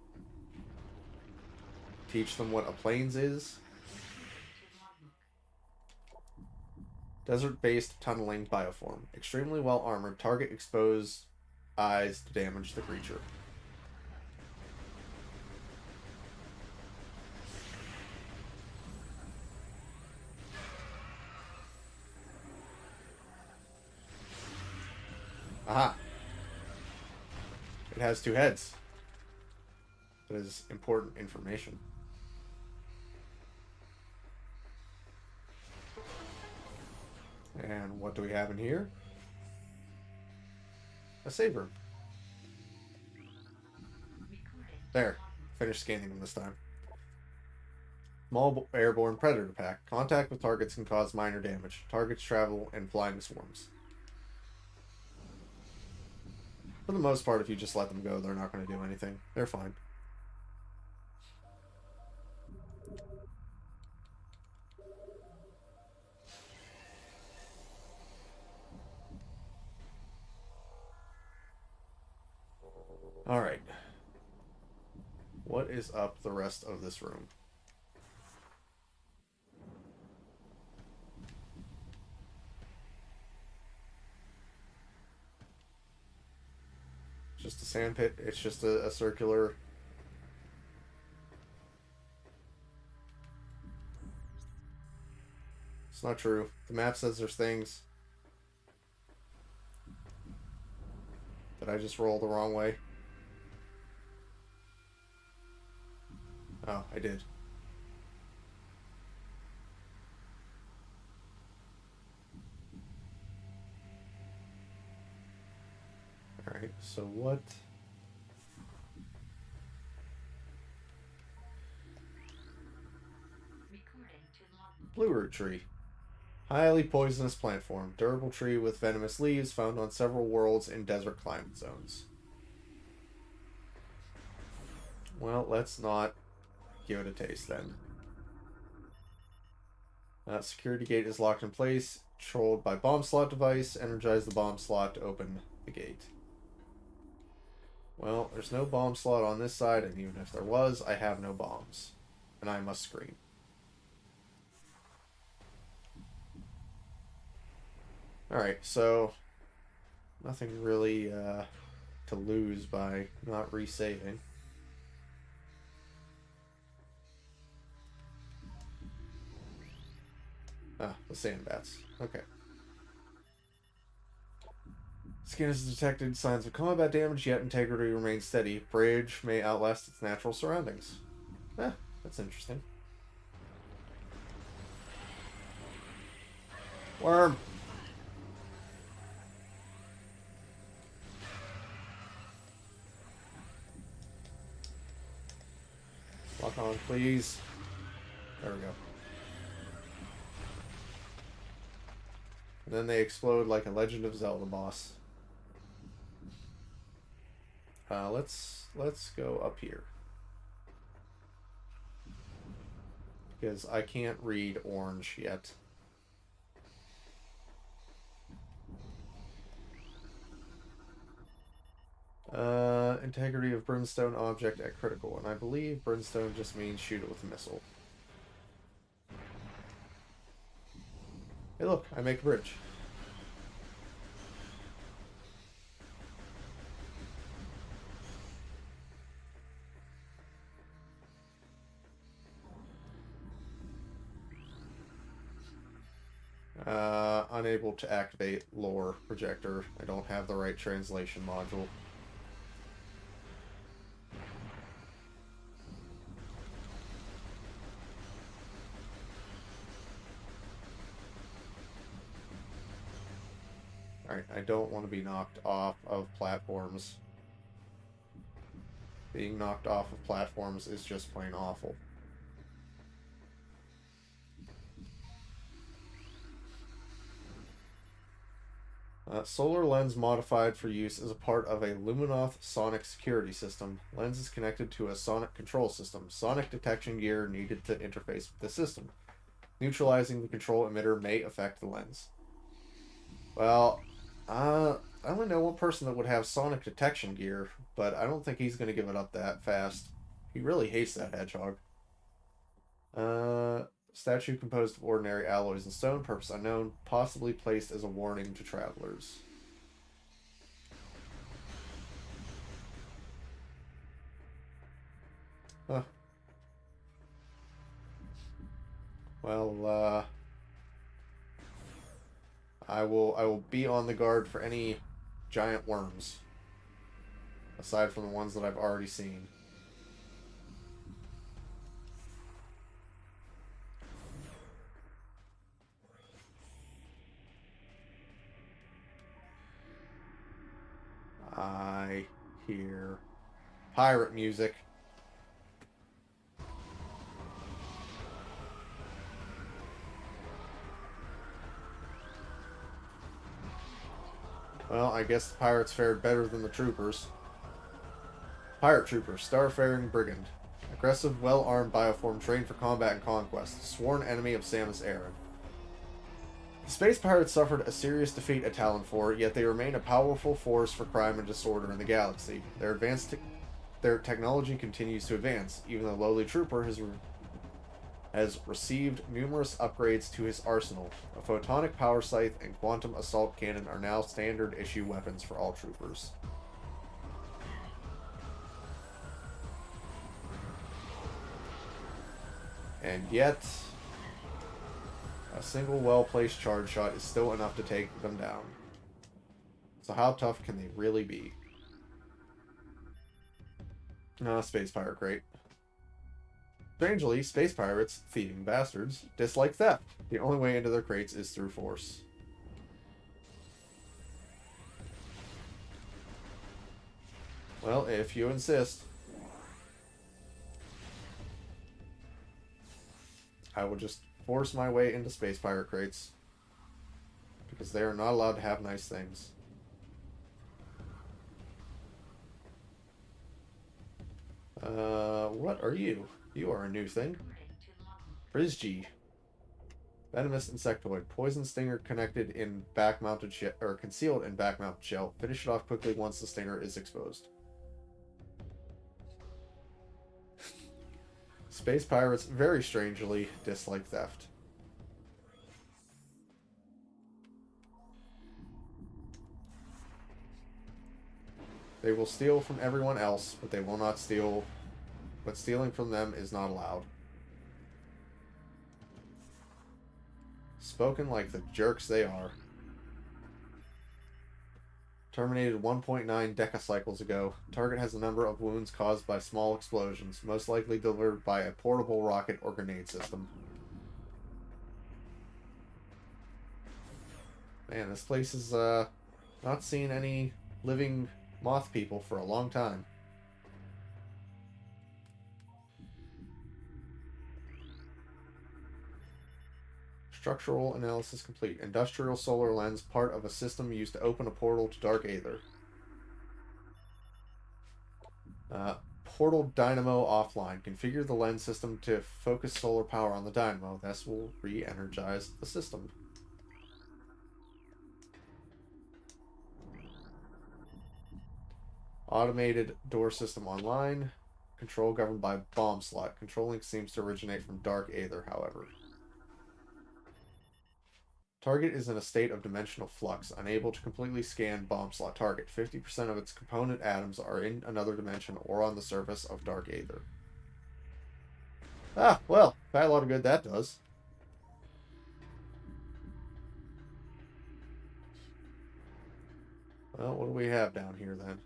S1: teach them what a plains is. Desert-based tunneling bioform. Extremely well armored. Target exposed eyes to damage the creature. Aha! It has 2 heads. That is important information. And what do we have in here? A save room. There. Finish scanning them this time. Small airborne predator pack. Contact with targets can cause minor damage. Targets travel in flying swarms. For the most part, if you just let them go, they're not going to do anything. They're fine. Alright. What is up the rest of this room? Just a sand pit. It's just a circular... It's not true. The map says there's things. Did I just roll the wrong way? Oh, I did. Alright, so what... Blue root tree. Highly poisonous plant form. Durable tree with venomous leaves found on several worlds in desert climate zones. Well, let's not give it a taste then. Security gate is locked in place. Controlled by bomb slot device. Energize the bomb slot to open the gate. Well, there's no bomb slot on this side, and even if there was, I have no bombs. And I must scream. Alright, so... Nothing really to lose by not resaving. Ah, the sand bats. Okay. Skin has detected signs of combat damage, yet integrity remains steady. Bridge may outlast its natural surroundings. That's interesting. Worm! Lock on, please. There we go. And then they explode like a Legend of Zelda boss. Let's go up here. Because I can't read orange yet. Integrity of brimstone object at critical, and I believe brimstone just means shoot it with a missile. Hey look, I make a bridge. Unable to activate lore projector. I don't have the right translation module. Alright, I don't want to be knocked off of platforms. Being knocked off of platforms is just plain awful. Solar lens modified for use as a part of a Luminoth sonic security system. Lens is connected to a sonic control system. Sonic detection gear needed to interface with the system. Neutralizing the control emitter may affect the lens. Well, I only know one person that would have sonic detection gear, but I don't think he's going to give it up that fast. He really hates that hedgehog. Statue composed of ordinary alloys and stone, purpose unknown, possibly placed as a warning to travelers. Huh. Well, I will be on the guard for any giant worms, aside from the ones that I've already seen. I hear pirate music. Well, I guess the pirates fared better than the troopers. Pirate Trooper, Starfaring Brigand. Aggressive, well-armed bioform trained for combat and conquest. Sworn enemy of Samus Aran. The space pirates suffered a serious defeat at Talon 4, yet they remain a powerful force for crime and disorder in the galaxy. Their technology continues to advance, even though Lowly Trooper has received numerous upgrades to his arsenal. A photonic power scythe and quantum assault cannon are now standard issue weapons for all troopers. And yet, a single well-placed charge shot is still enough to take them down. So how tough can they really be? Space Pirate Crate. Strangely, space pirates, thieving bastards, dislike theft. The only way into their crates is through force. Well, if you insist. I will just force my way into space pirate crates. Because they are not allowed to have nice things. What are you? You are a new thing. Frisgee. Venomous insectoid. Poison stinger connected in back-mounted or concealed in back-mounted shell. Finish it off quickly once the stinger is exposed. Space pirates, very strangely, dislike theft. They will steal from everyone else, but they will not steal. But stealing from them is not allowed. Spoken like the jerks they are. Terminated 1.9 decacycles ago. Target has a number of wounds caused by small explosions, most likely delivered by a portable rocket or grenade system. Man, this place is not seen any living moth people for a long time. Structural analysis complete. Industrial solar lens, part of a system used to open a portal to Dark Aether. Portal dynamo offline. Configure the lens system to focus solar power on the dynamo. This will re-energize the system. Automated door system online. Control governed by bomb slot. Controlling seems to originate from Dark Aether, however. Target is in a state of dimensional flux, unable to completely scan bomb slot target. 50% of its component atoms are in another dimension or on the surface of Dark Aether. Ah, well, quite a lot of good that does. Well, what do we have down here then?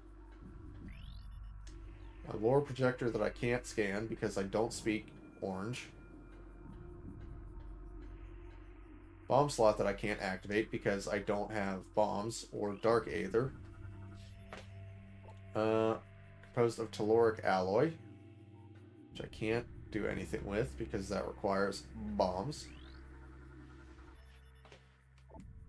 S1: A lore projector that I can't scan because I don't speak orange. Bomb slot that I can't activate because I don't have bombs or Dark Aether. Composed of telluric alloy, which I can't do anything with because that requires bombs.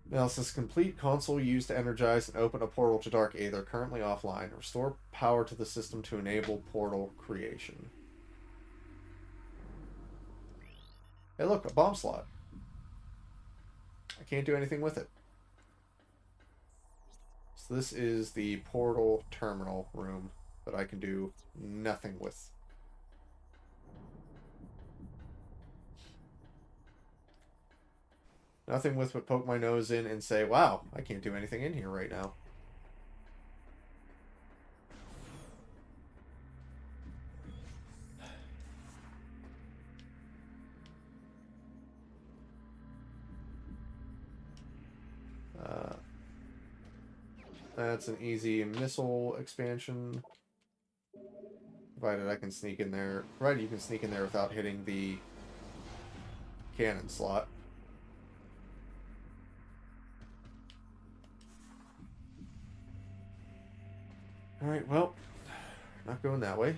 S1: Analysis complete. Console used to energize and open a portal to Dark Aether, currently offline. Restore power to the system to enable portal creation. Hey look, a bomb slot. I can't do anything with it. So this is the portal terminal room that I can do nothing with. Nothing with but poke my nose in and say, wow, I can't do anything in here right now. That's an easy missile expansion. Provided I can sneak in there. Provided you can sneak in there without hitting the cannon slot. Alright, well, not going that way.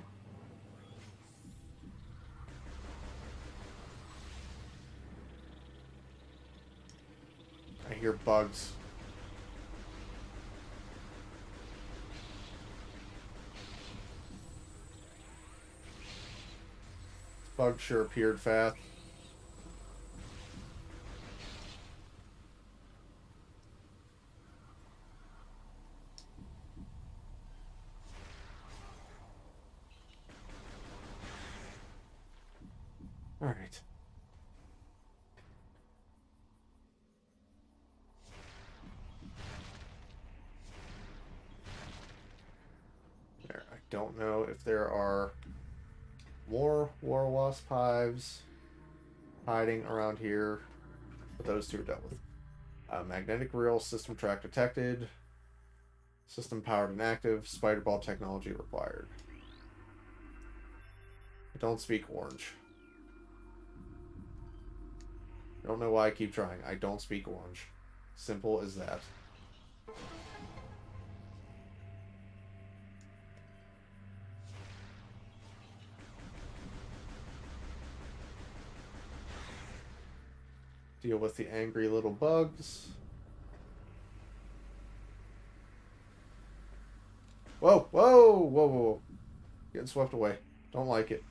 S1: I hear bugs. bug sure appeared fast. Alright. There. I don't know if there are more war wasp hives hiding around here, but those two are dealt with. Magnetic reel system track detected. System powered and active. Spider ball technology required. I don't speak orange. I don't know why I keep trying. I don't speak orange. Simple as that. Deal with the angry little bugs. Whoa, whoa, whoa, whoa. Getting swept away. Don't like it.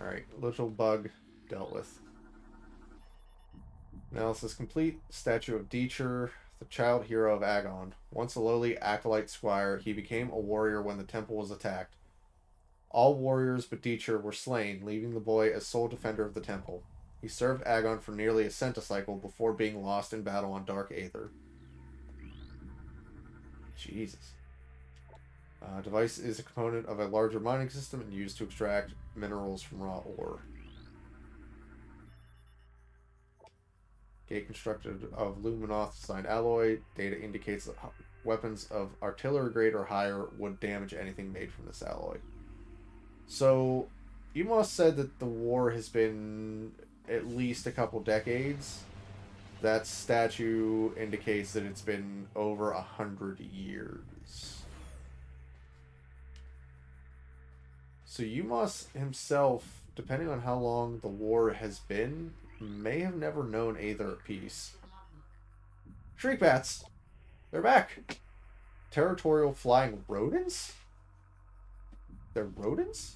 S1: Alright, little bug dealt with. Analysis complete. Statue of Deecher, the child hero of Agon. Once a lowly acolyte squire, he became a warrior when the temple was attacked. All warriors but Deecher were slain, leaving the boy as sole defender of the temple. He served Agon for nearly a centicycle before being lost in battle on Dark Aether. Jesus. Device is a component of a larger mining system and used to extract minerals from raw ore. Gate constructed of Luminoth designed alloy. Data indicates that weapons of artillery grade or higher would damage anything made from this alloy. So, Umos said that the war has been at least a couple decades. That statue indicates that it's been over 100 years. So Umos himself, depending on how long the war has been, may have never known Aether at peace. Shriek bats! They're back! Territorial flying rodents? They're rodents?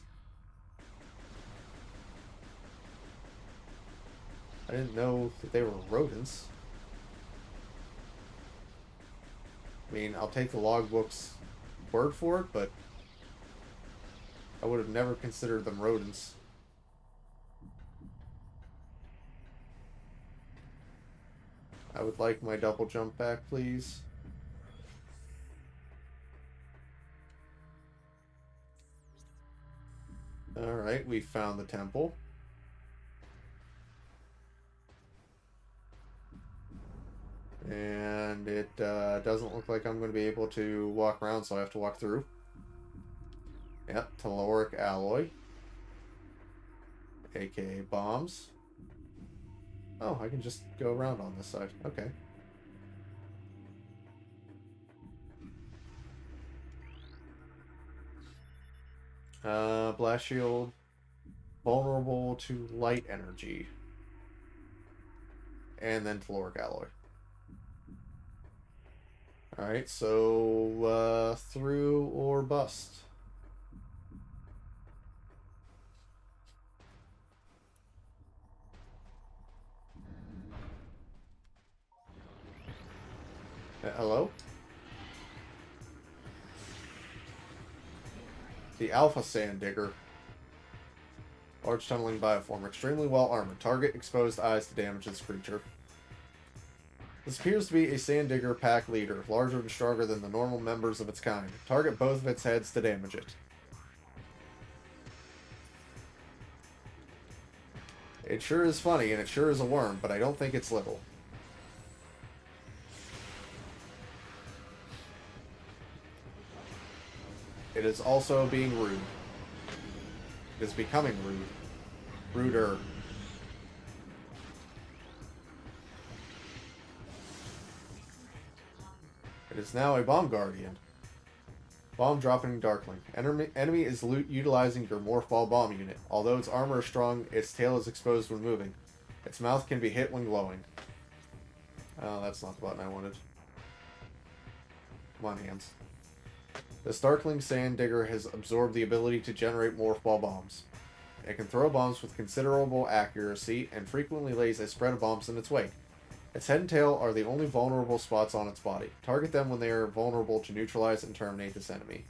S1: I didn't know that they were rodents. I mean, I'll take the logbook's word for it, but I would have never considered them rodents. I would like my double jump back, please. Alright, we found the temple. And it doesn't look like I'm going to be able to walk around, so I have to walk through. Yep, telluric alloy. AKA bombs. Oh, I can just go around on this side. Okay. Blast shield. Vulnerable to light energy. And then telluric alloy. Alright, so through or bust. Hello? The Alpha Sand Digger. Large tunneling bioform. Extremely well armored. Target exposed eyes to damage this creature. This appears to be a Sand Digger pack leader, larger and stronger than the normal members of its kind. Target both of its heads to damage it. It sure is funny, and it sure is a worm, but I don't think it's little. It is also being rude. It is becoming rude. Ruder. It is now a bomb guardian. Bomb dropping Darkling. Enemy is utilizing your Morph Ball bomb unit. Although its armor is strong, its tail is exposed when moving. Its mouth can be hit when glowing. Oh, that's not the button I wanted. Come on, hands. The Starkling Sand Digger has absorbed the ability to generate morph ball bombs. It can throw bombs with considerable accuracy and frequently lays a spread of bombs in its wake. Its head and tail are the only vulnerable spots on its body. Target them when they are vulnerable to neutralize and terminate this enemy.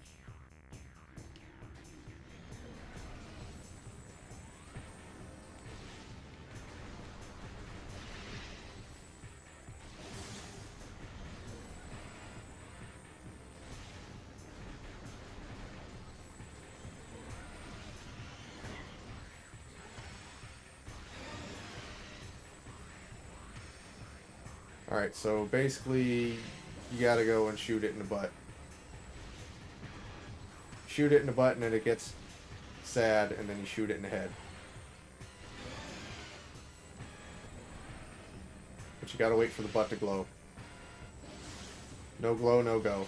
S1: Alright, so basically, you gotta go and shoot it in the butt. Shoot it in the butt and then it gets sad, and then you shoot it in the head. But you gotta wait for the butt to glow. No glow, no go.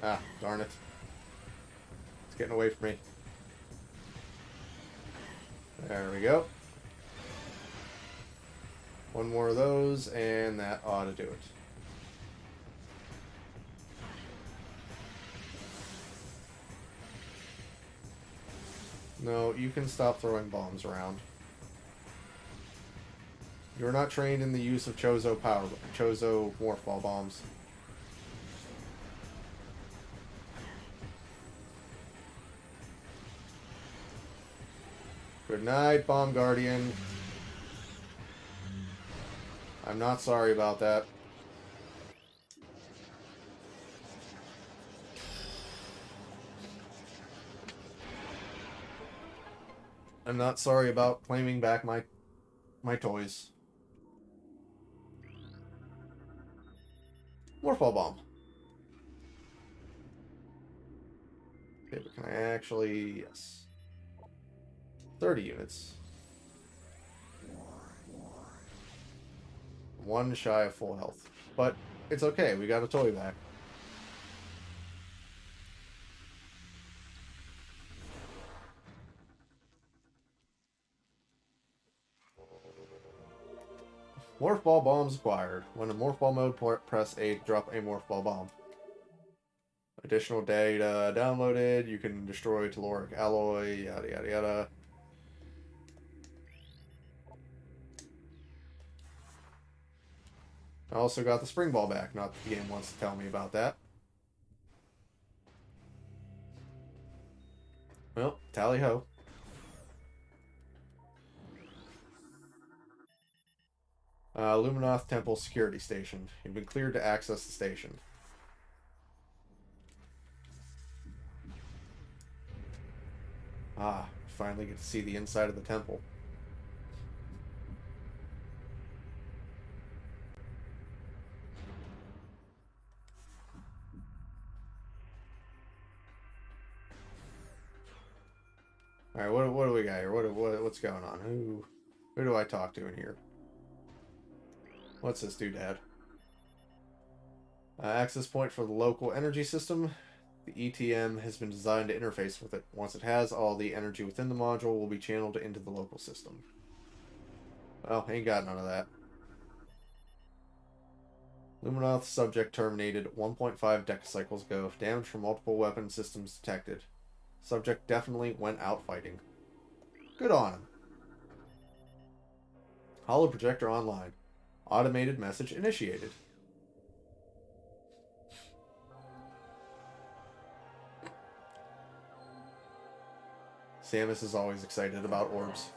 S1: Ah, darn it. It's getting away from me. There we go. One more of those, and that ought to do it. No, you can stop throwing bombs around. You're not trained in the use of Chozo morph ball bombs. Good night, Bomb Guardian. I'm not sorry about that. I'm not sorry about claiming back my toys. Morphle Bomb. Okay, but can I actually... Yes. 30 units. One shy of full health. But it's okay, we got a toy back. Morph Ball Bombs acquired. When in Morph Ball mode, press A to drop a Morph Ball Bomb. Additional data downloaded. You can destroy Telluric Alloy, yada yada yada. I also got the Spring Ball back. Not that the game wants to tell me about that. Well, tally ho. Luminoth Temple Security Station. You've been cleared to access the station. Ah, finally get to see the inside of the temple. Alright, what do we got here? What's going on? Who do I talk to in here? What's this doodad? Access point for the local energy system. The ETM has been designed to interface with it. Once it has, all the energy within the module will be channeled into the local system. Well, ain't got none of that. Luminoth subject terminated 1.5 decacycles ago. Damage from multiple weapon systems detected. Subject definitely went out fighting. Good on him. Holo projector online. Automated message initiated. Samus is always excited about orbs.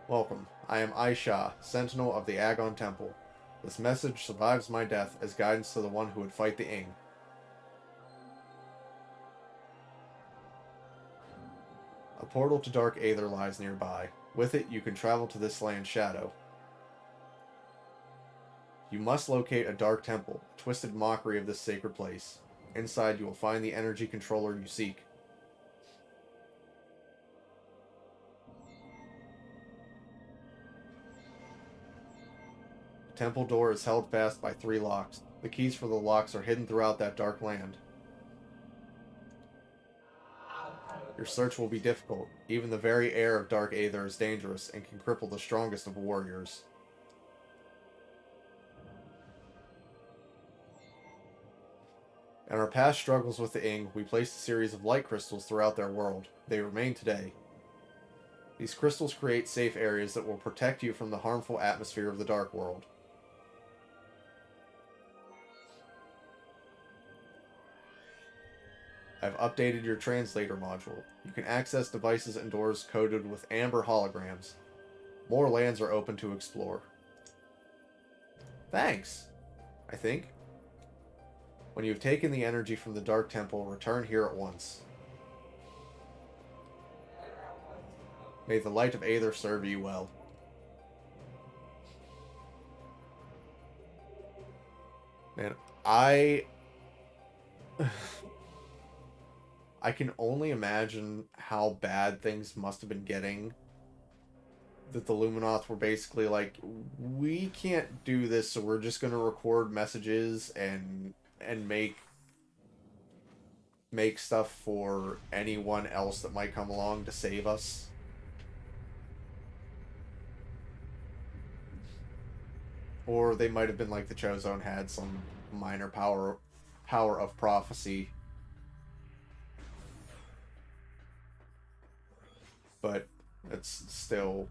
S1: Welcome. I am Aisha, Sentinel of the Agon Temple. This message survives my death as guidance to the one who would fight the Ing. A portal to Dark Aether lies nearby. With it, you can travel to this land's shadow. You must locate a dark temple, a twisted mockery of this sacred place. Inside, you will find the energy controller you seek. The temple door is held fast by 3 locks. The keys for the locks are hidden throughout that dark land. Your search will be difficult. Even the very air of Dark Aether is dangerous and can cripple the strongest of warriors. In our past struggles with the Ing, we placed a series of light crystals throughout their world. They remain today. These crystals create safe areas that will protect you from the harmful atmosphere of the Dark World. I've updated your translator module. You can access devices and doors coded with amber holograms. More lands are open to explore. Thanks, I think. When you've taken the energy from the Dark Temple, return here at once. May the light of Aether serve you well. Man, I can only imagine how bad things must have been getting. That the Luminoth were basically like, we can't do this, so we're just going to record messages and make stuff for anyone else that might come along to save us. Or they might have been like the Chozone had some minor power of prophecy. But it's still...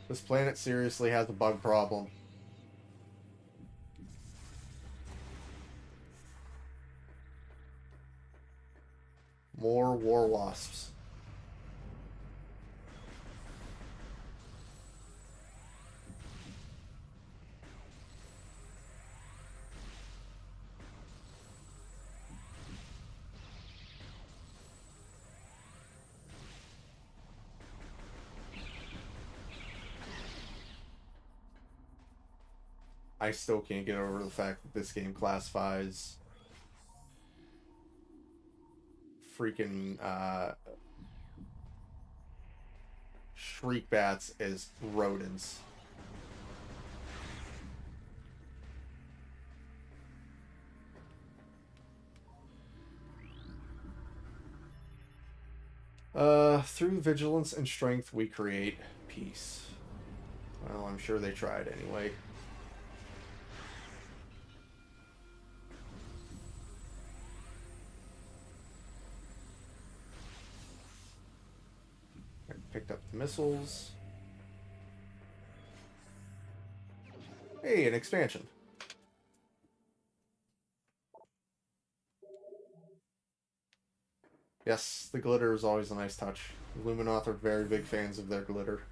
S1: This planet seriously has a bug problem. More war wasps. I still can't get over the fact that this game classifies freaking shriek bats as rodents. Through vigilance and strength we create peace. Well, I'm sure they tried anyway. Picked up the missiles. Hey, an expansion. Yes, the glitter is always a nice touch. Luminoth are very big fans of their glitter.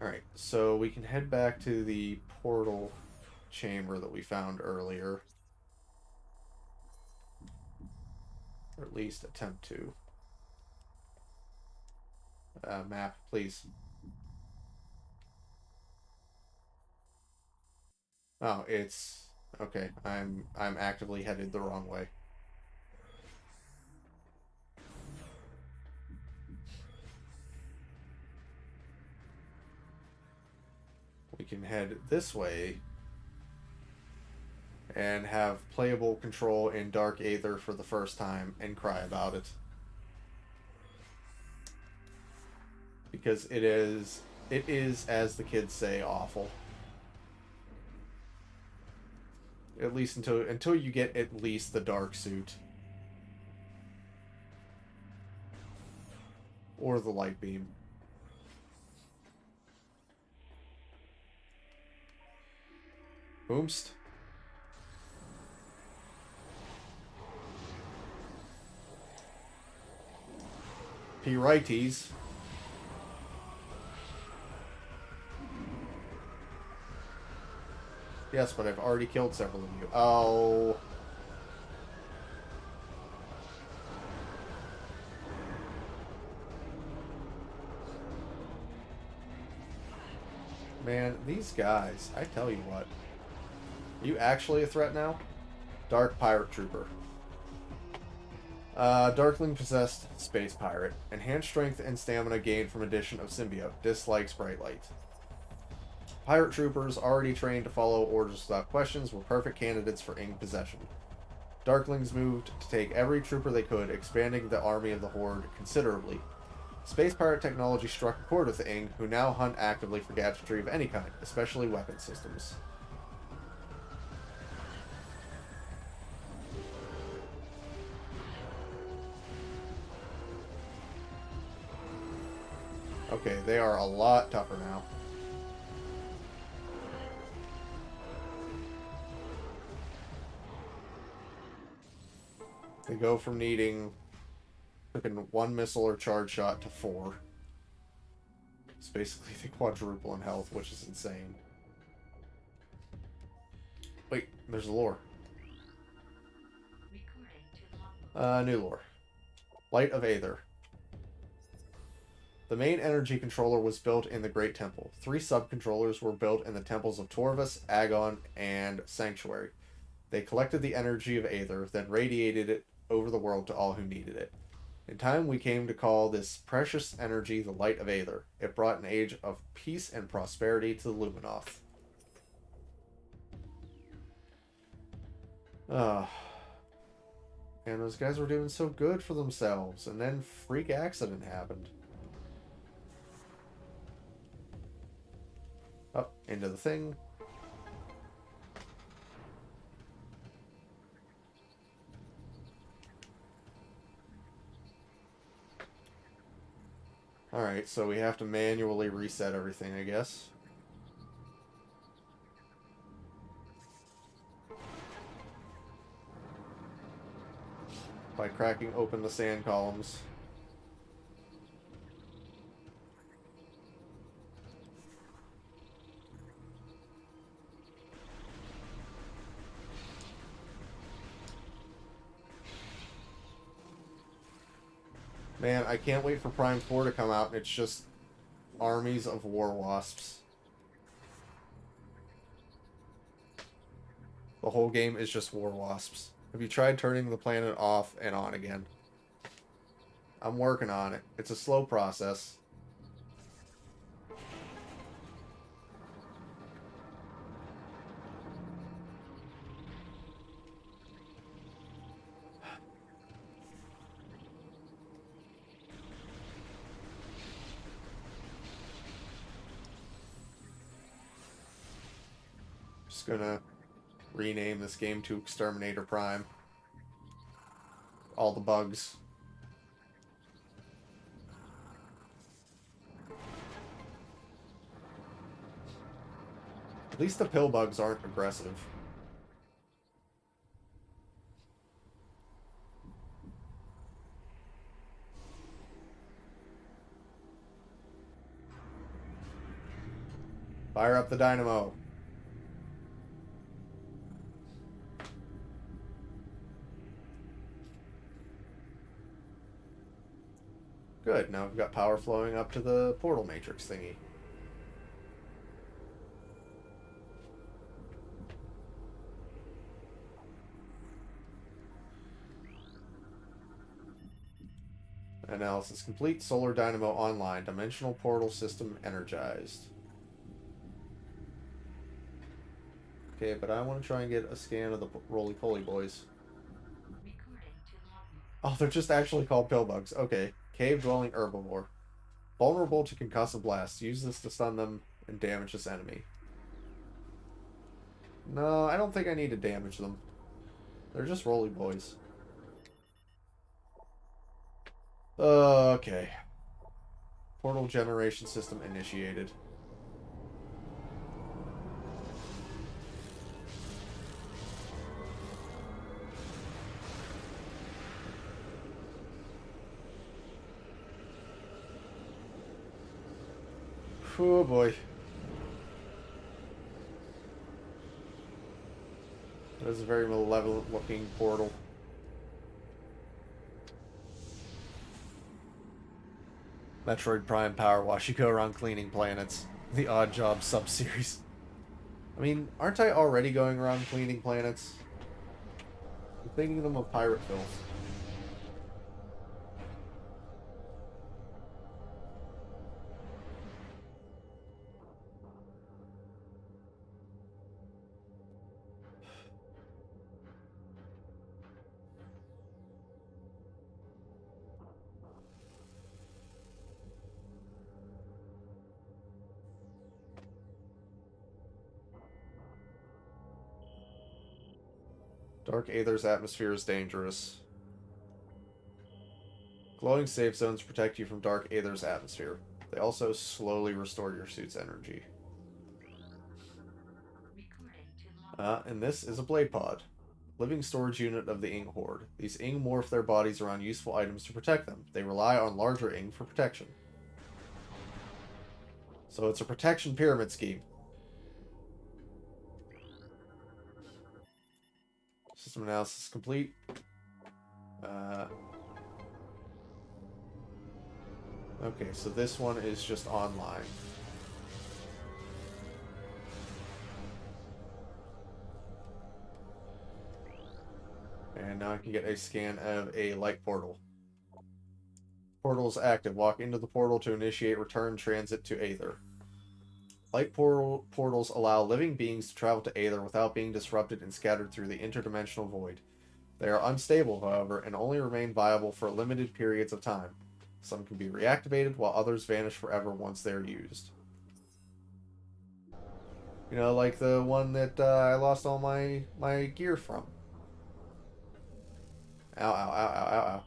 S1: Alright, so we can head back to the portal chamber that we found earlier. Or at least attempt to. Map, please. Oh, it's... Okay, I'm actively headed the wrong way. We can head this way and have playable control in Dark Aether for the first time and cry about it. Because it is, as the kids say, awful. At least until you get at least the dark suit. Or the light beam. Boomst. P-righties. Yes, but I've already killed several of you. Oh. Man, these guys, I tell you what. Are you actually a threat now? Dark Pirate Trooper. Darkling possessed space pirate. Enhanced strength and stamina gained from addition of symbiote. Dislikes bright light. Pirate troopers, already trained to follow orders without questions, were perfect candidates for Ing possession. Darklings moved to take every trooper they could, expanding the army of the Horde considerably. Space pirate technology struck a chord with the Ing, who now hunt actively for gadgetry of any kind, especially weapon systems. Okay, they are a lot tougher now. They go from needing freaking 1 missile or charge shot to 4. It's basically they quadruple in health, which is insane. Wait, there's a lore. New lore. Light of Aether. The main energy controller was built in the Great Temple. 3 sub-controllers were built in the temples of Torvus, Agon, and Sanctuary. They collected the energy of Aether, then radiated it over the world to all who needed it. In time, we came to call this precious energy the Light of Aether. It brought an age of peace and prosperity to the Luminoth. And those guys were doing so good for themselves, and then freak accident happened. Up into the thing. Alright, so we have to manually reset everything, I guess. By cracking open the sand columns. Man, I can't wait for Prime 4 to come out, and it's just armies of war wasps. The whole game is just war wasps. Have you tried turning the planet off and on again? I'm working on it. It's a slow process. Just gonna rename this game to Exterminator Prime. All the bugs. At least the pill bugs aren't aggressive. Fire up the dynamo. Good, now we've got power flowing up to the portal matrix thingy. Analysis complete. Solar dynamo online. Dimensional portal system energized. Okay, but I want to try and get a scan of the roly-poly boys. Oh, they're just actually called pillbugs. Okay. Cave-dwelling herbivore. Vulnerable to concussive blasts. Use this to stun them and damage this enemy. No, I don't think I need to damage them. They're just roly boys. Okay. Portal generation system initiated. Oh boy. That is a very malevolent looking portal. Metroid Prime Power Wash. You go around cleaning planets. The Odd Job sub-series. I mean, aren't I already going around cleaning planets? cleaning them of pirate filth. Dark Aether's atmosphere is dangerous. Glowing safe zones protect you from Dark Aether's atmosphere. They also slowly restore your suit's energy. And this is a blade pod. Living storage unit of the Ing Horde. These Ing morph their bodies around useful items to protect them. They rely on larger Ing for protection. So it's a protection pyramid scheme. System analysis complete. Okay, so this one is just online. And now I can get a scan of a light portal. Portal is active. Walk into the portal to initiate return transit to Aether. Light portals allow living beings to travel to Aether without being disrupted and scattered through the interdimensional void. They are unstable, however, and only remain viable for limited periods of time. Some can be reactivated, while others vanish forever once they're used. You know, like the one that I lost all my gear from. Ow, ow, ow, ow, ow, ow.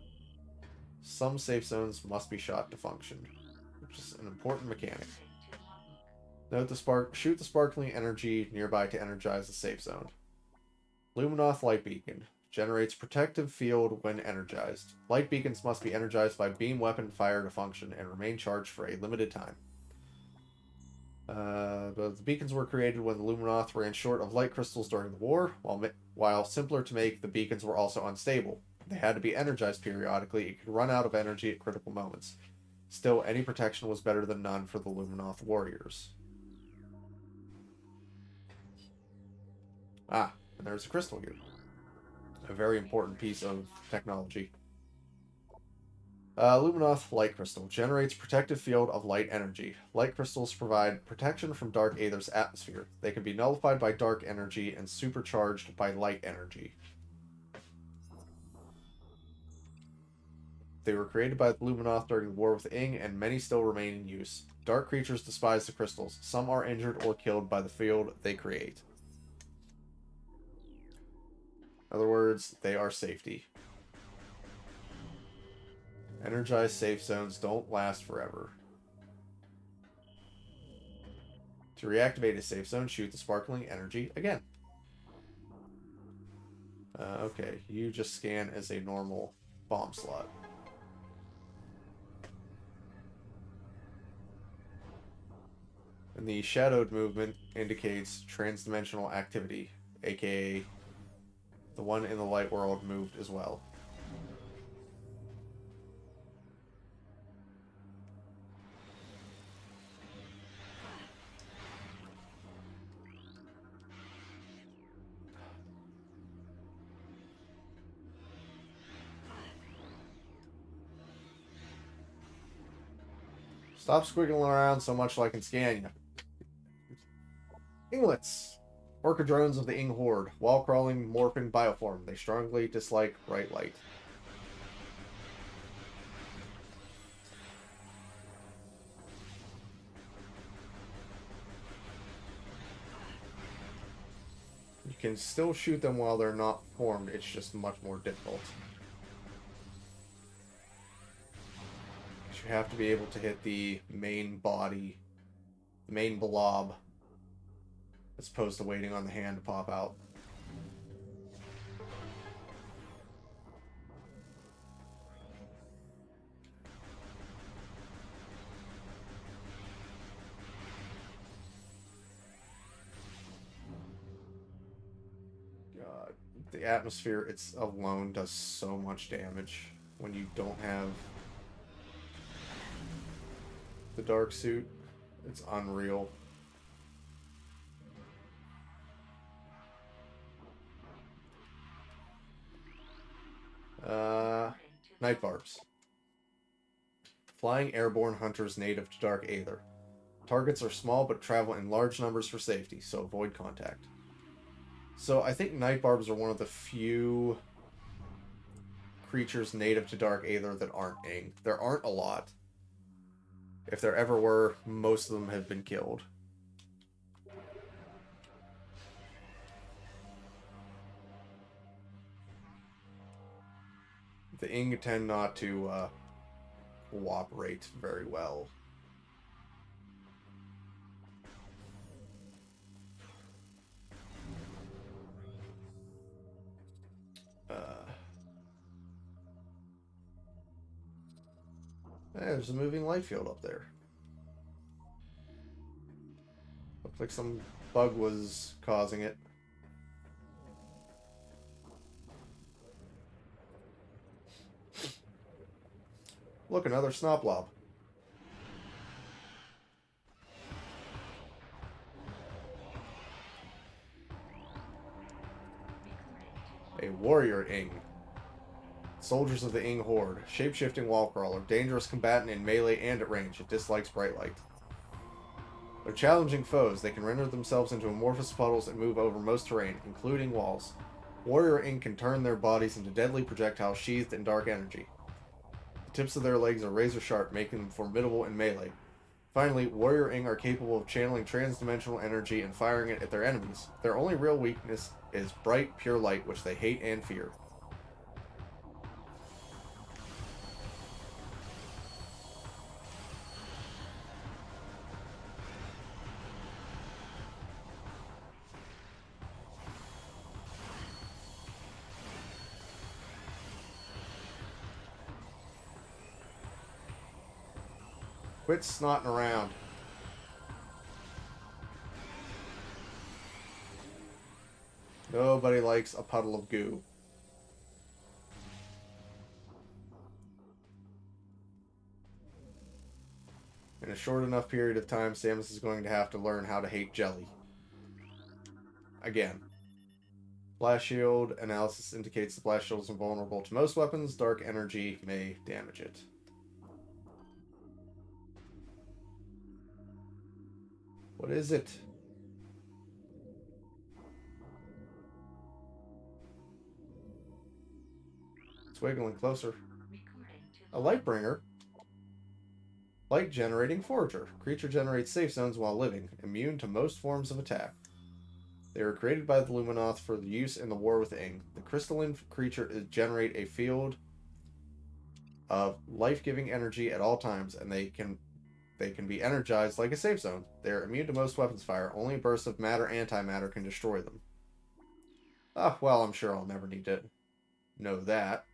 S1: Some safe zones must be shot to function, which is an important mechanic. Note the shoot the sparkling energy nearby to energize the safe zone. Luminoth Light Beacon. Generates protective field when energized. Light beacons must be energized by beam weapon fire to function and remain charged for a limited time. The beacons were created when the Luminoth ran short of light crystals during the war. While simpler to make, the beacons were also unstable. They had to be energized periodically. It could run out of energy at critical moments. Still, any protection was better than none for the Luminoth warriors. Ah, and there's a crystal here. A very important piece of technology. Luminoth Light Crystal generates protective field of light energy. Light crystals provide protection from Dark Aether's atmosphere. They can be nullified by dark energy and supercharged by light energy. They were created by the Luminoth during the war with Ing, and many still remain in use. Dark creatures despise the crystals. Some are injured or killed by the field they create. In other words, they are safety. Energized safe zones don't last forever. To reactivate a safe zone, shoot the sparkling energy again. Okay, you just scan as a normal bomb slot. And the shadowed movement indicates transdimensional activity, aka the one in the light world moved as well. Stop squiggling around so much so I can scan you. Inglets. Orca drones of the Ing Horde. Wall-crawling, morphing bioform. They strongly dislike bright light. You can still shoot them while they're not formed. It's just much more difficult. You have to be able to hit the main body, the main blob, as opposed to waiting on the hand to pop out. God, the atmosphere it's alone does so much damage when you don't have the dark suit. It's unreal. Night Barbs. Flying airborne hunters native to Dark Aether. Targets are small but travel in large numbers for safety, so avoid contact. So I think Night Barbs are one of the few creatures native to Dark Aether that aren't Ing. There aren't a lot. If there ever were, most of them have been killed. The Ing tend not to cooperate very well. There's a moving light field up there. Looks like some bug was causing it. Look, another Snoplob. A warrior Ing. Soldiers of the Ing Horde. Shape-shifting wall crawler. Dangerous combatant in melee and at range. It dislikes bright light. They're challenging foes. They can render themselves into amorphous puddles and move over most terrain, including walls. Warrior Ing can turn their bodies into deadly projectiles sheathed in dark energy. The tips of their legs are razor sharp, making them formidable in melee. Finally, Warrior Ing are capable of channeling trans-dimensional energy and firing it at their enemies. Their only real weakness is bright, pure light, which they hate and fear. Quit snotting around. Nobody likes a puddle of goo. In a short enough period of time, Samus is going to have to learn how to hate jelly. Again. Blast Shield analysis indicates the Blast Shield is invulnerable to most weapons. Dark energy may damage it. What is it? It's wiggling closer. A Lightbringer. Light generating forager. Creature generates safe zones while living, immune to most forms of attack. They were created by the Luminoth for use in the war with Ing. The crystalline creature generate a field of life-giving energy at all times, and they can be energized like a safe zone. They are immune to most weapons fire. Only a burst of matter antimatter can destroy them. Ah, well, I'm sure I'll never need to know that.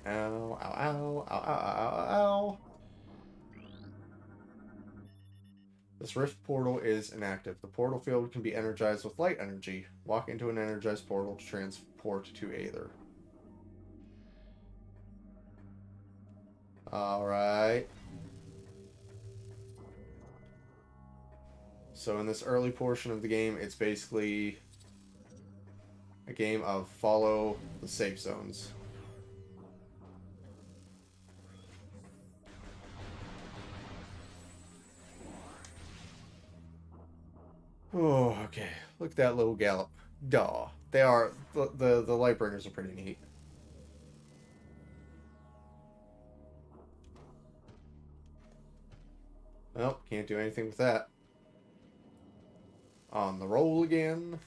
S1: Ow, ow, ow, ow, ow, ow, ow. This rift portal is inactive. The portal field can be energized with light energy. Walk into an energized portal to transport to Aether. Alright. So in this early portion of the game, it's basically a game of follow the safe zones. Oh, okay. Look at that little gallop. Duh. They are... The Lightbringers are pretty neat. Well, can't do anything with that. On the roll again.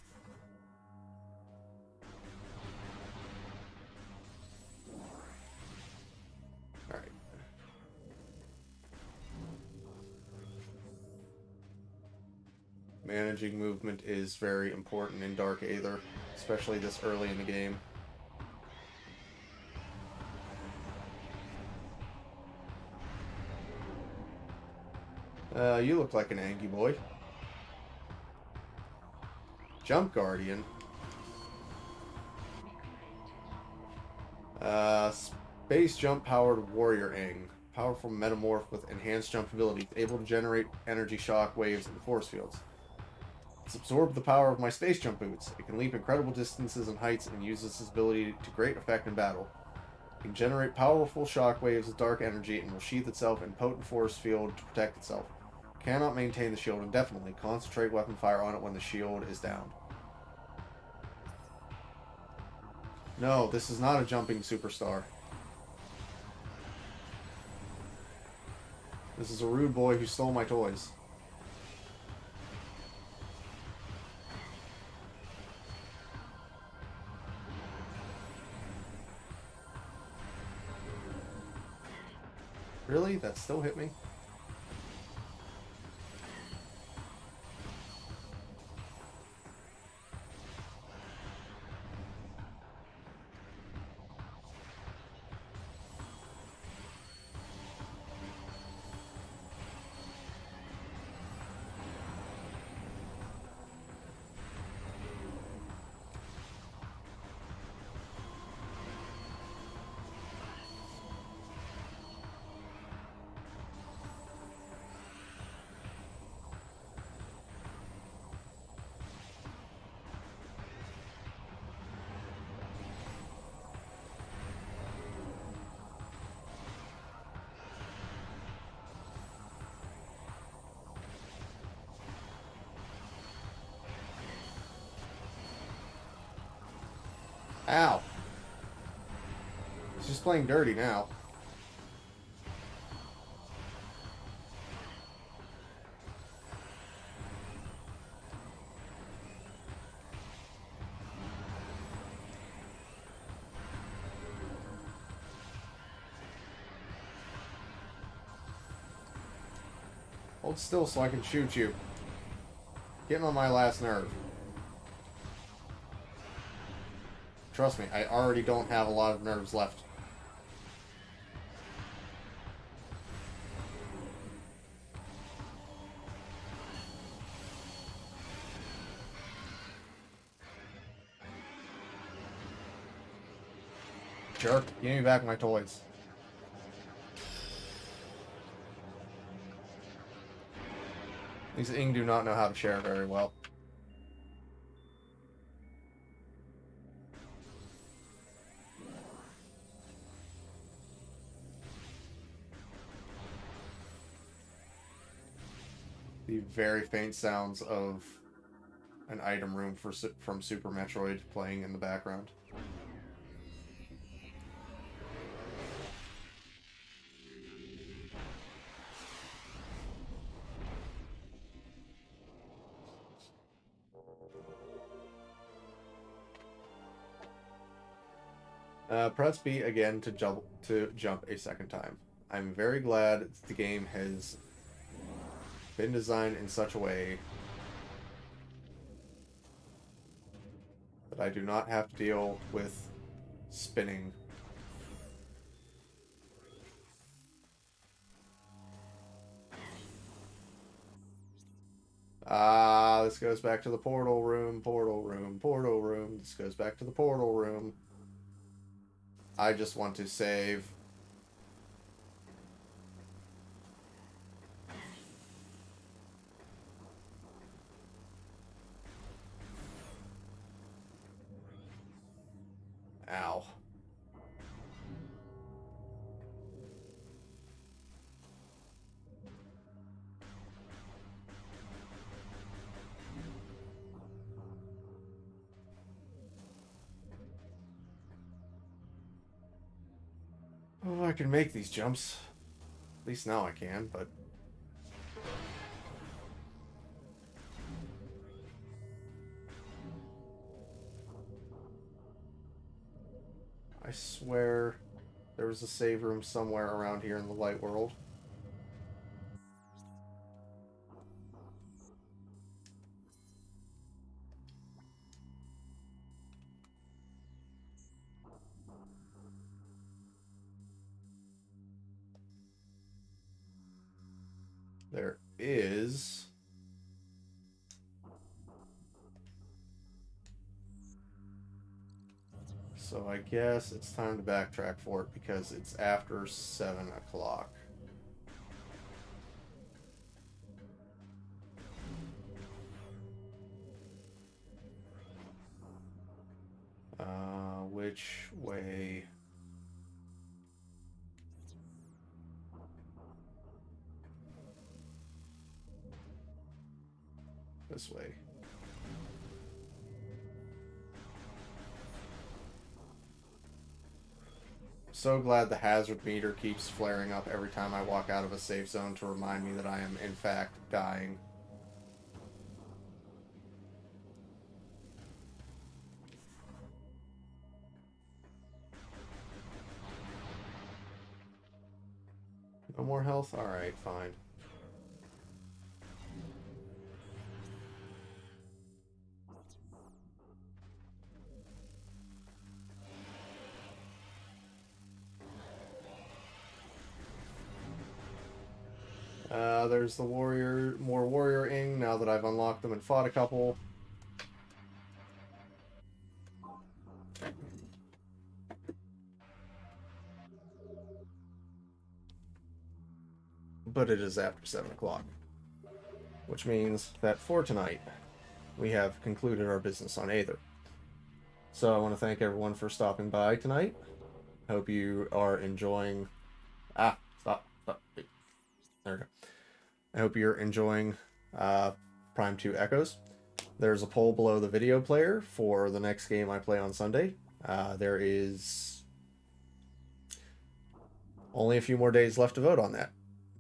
S1: Alright. Managing movement is very important in Dark Aether, especially this early in the game. You look like an Angie boy. Jump Guardian. Space jump powered warrior Ing. Powerful metamorph with enhanced jump abilities, able to generate energy shock waves and force fields. It's absorbed the power of my space jump boots. It can leap incredible distances and heights and uses this ability to great effect in battle. It can generate powerful shock waves of dark energy and will sheath itself in potent force field to protect itself. Cannot maintain the shield indefinitely. Concentrate weapon fire on it when the shield is down. No, this is not a jumping superstar. This is a rude boy who stole my toys. Really? That still hit me? Ow. He's just playing dirty now. Hold still so I can shoot you. Getting on my last nerve. Trust me, I already don't have a lot of nerves left. Jerk, give me back my toys. These Ing do not know how to share very well. The very faint sounds of an item room from Super Metroid playing in the background. Press B again to jump a second time. I'm very glad the game has been designed in such a way that I do not have to deal with spinning. This goes back to the portal room, portal room, portal room. This goes back to the portal room. I just want to save. Ow. Oh, I can make these jumps. At least now I can, but... I swear there was a save room somewhere around here in the light world. There is... So I guess it's time to backtrack for it because it's after 7 o'clock. which way? This way. So glad the hazard meter keeps flaring up every time I walk out of a safe zone to remind me that I am, in fact, dying. No more health? Alright, fine. There's the more warrior-ing now that I've unlocked them and fought a couple. But it is after 7 o'clock. Which means that for tonight, we have concluded our business on Aether. So I want to thank everyone for stopping by tonight. Hope you are enjoying... Stop. There we go. I hope you're enjoying Prime 2 Echoes. There's a poll below the video player for the next game I play on Sunday. There is only a few more days left to vote on that,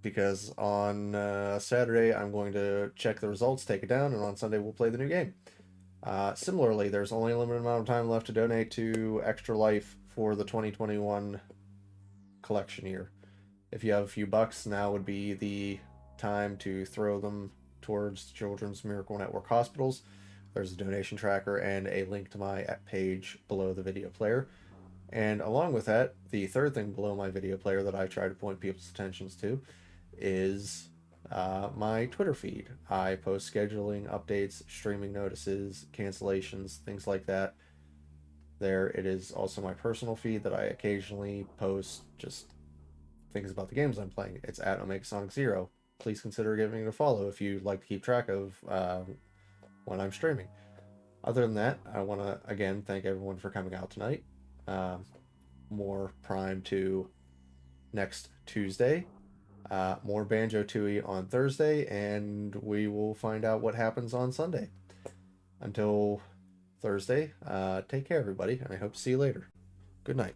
S1: because on Saturday I'm going to check the results, take it down, and on Sunday we'll play the new game. Similarly, there's only a limited amount of time left to donate to Extra Life for the 2021 collection year. If you have a few bucks, now would be the time to throw them towards Children's Miracle Network hospitals. There's a donation tracker and a link to my page below the video player. And along with that, the third thing below my video player that I try to point people's attentions to is my Twitter feed. I post scheduling updates, streaming notices, cancellations, things like that. There, it is also my personal feed that I occasionally post just things about the games I'm playing. It's at OmegaSonic0. Please consider giving it a follow if you'd like to keep track of when I'm streaming. Other than that, I want to again thank everyone for coming out tonight. More Prime 2 next Tuesday. More Banjo-Tooie on Thursday, and we will find out what happens on Sunday. Until Thursday, take care, everybody, and I hope to see you later. Good night.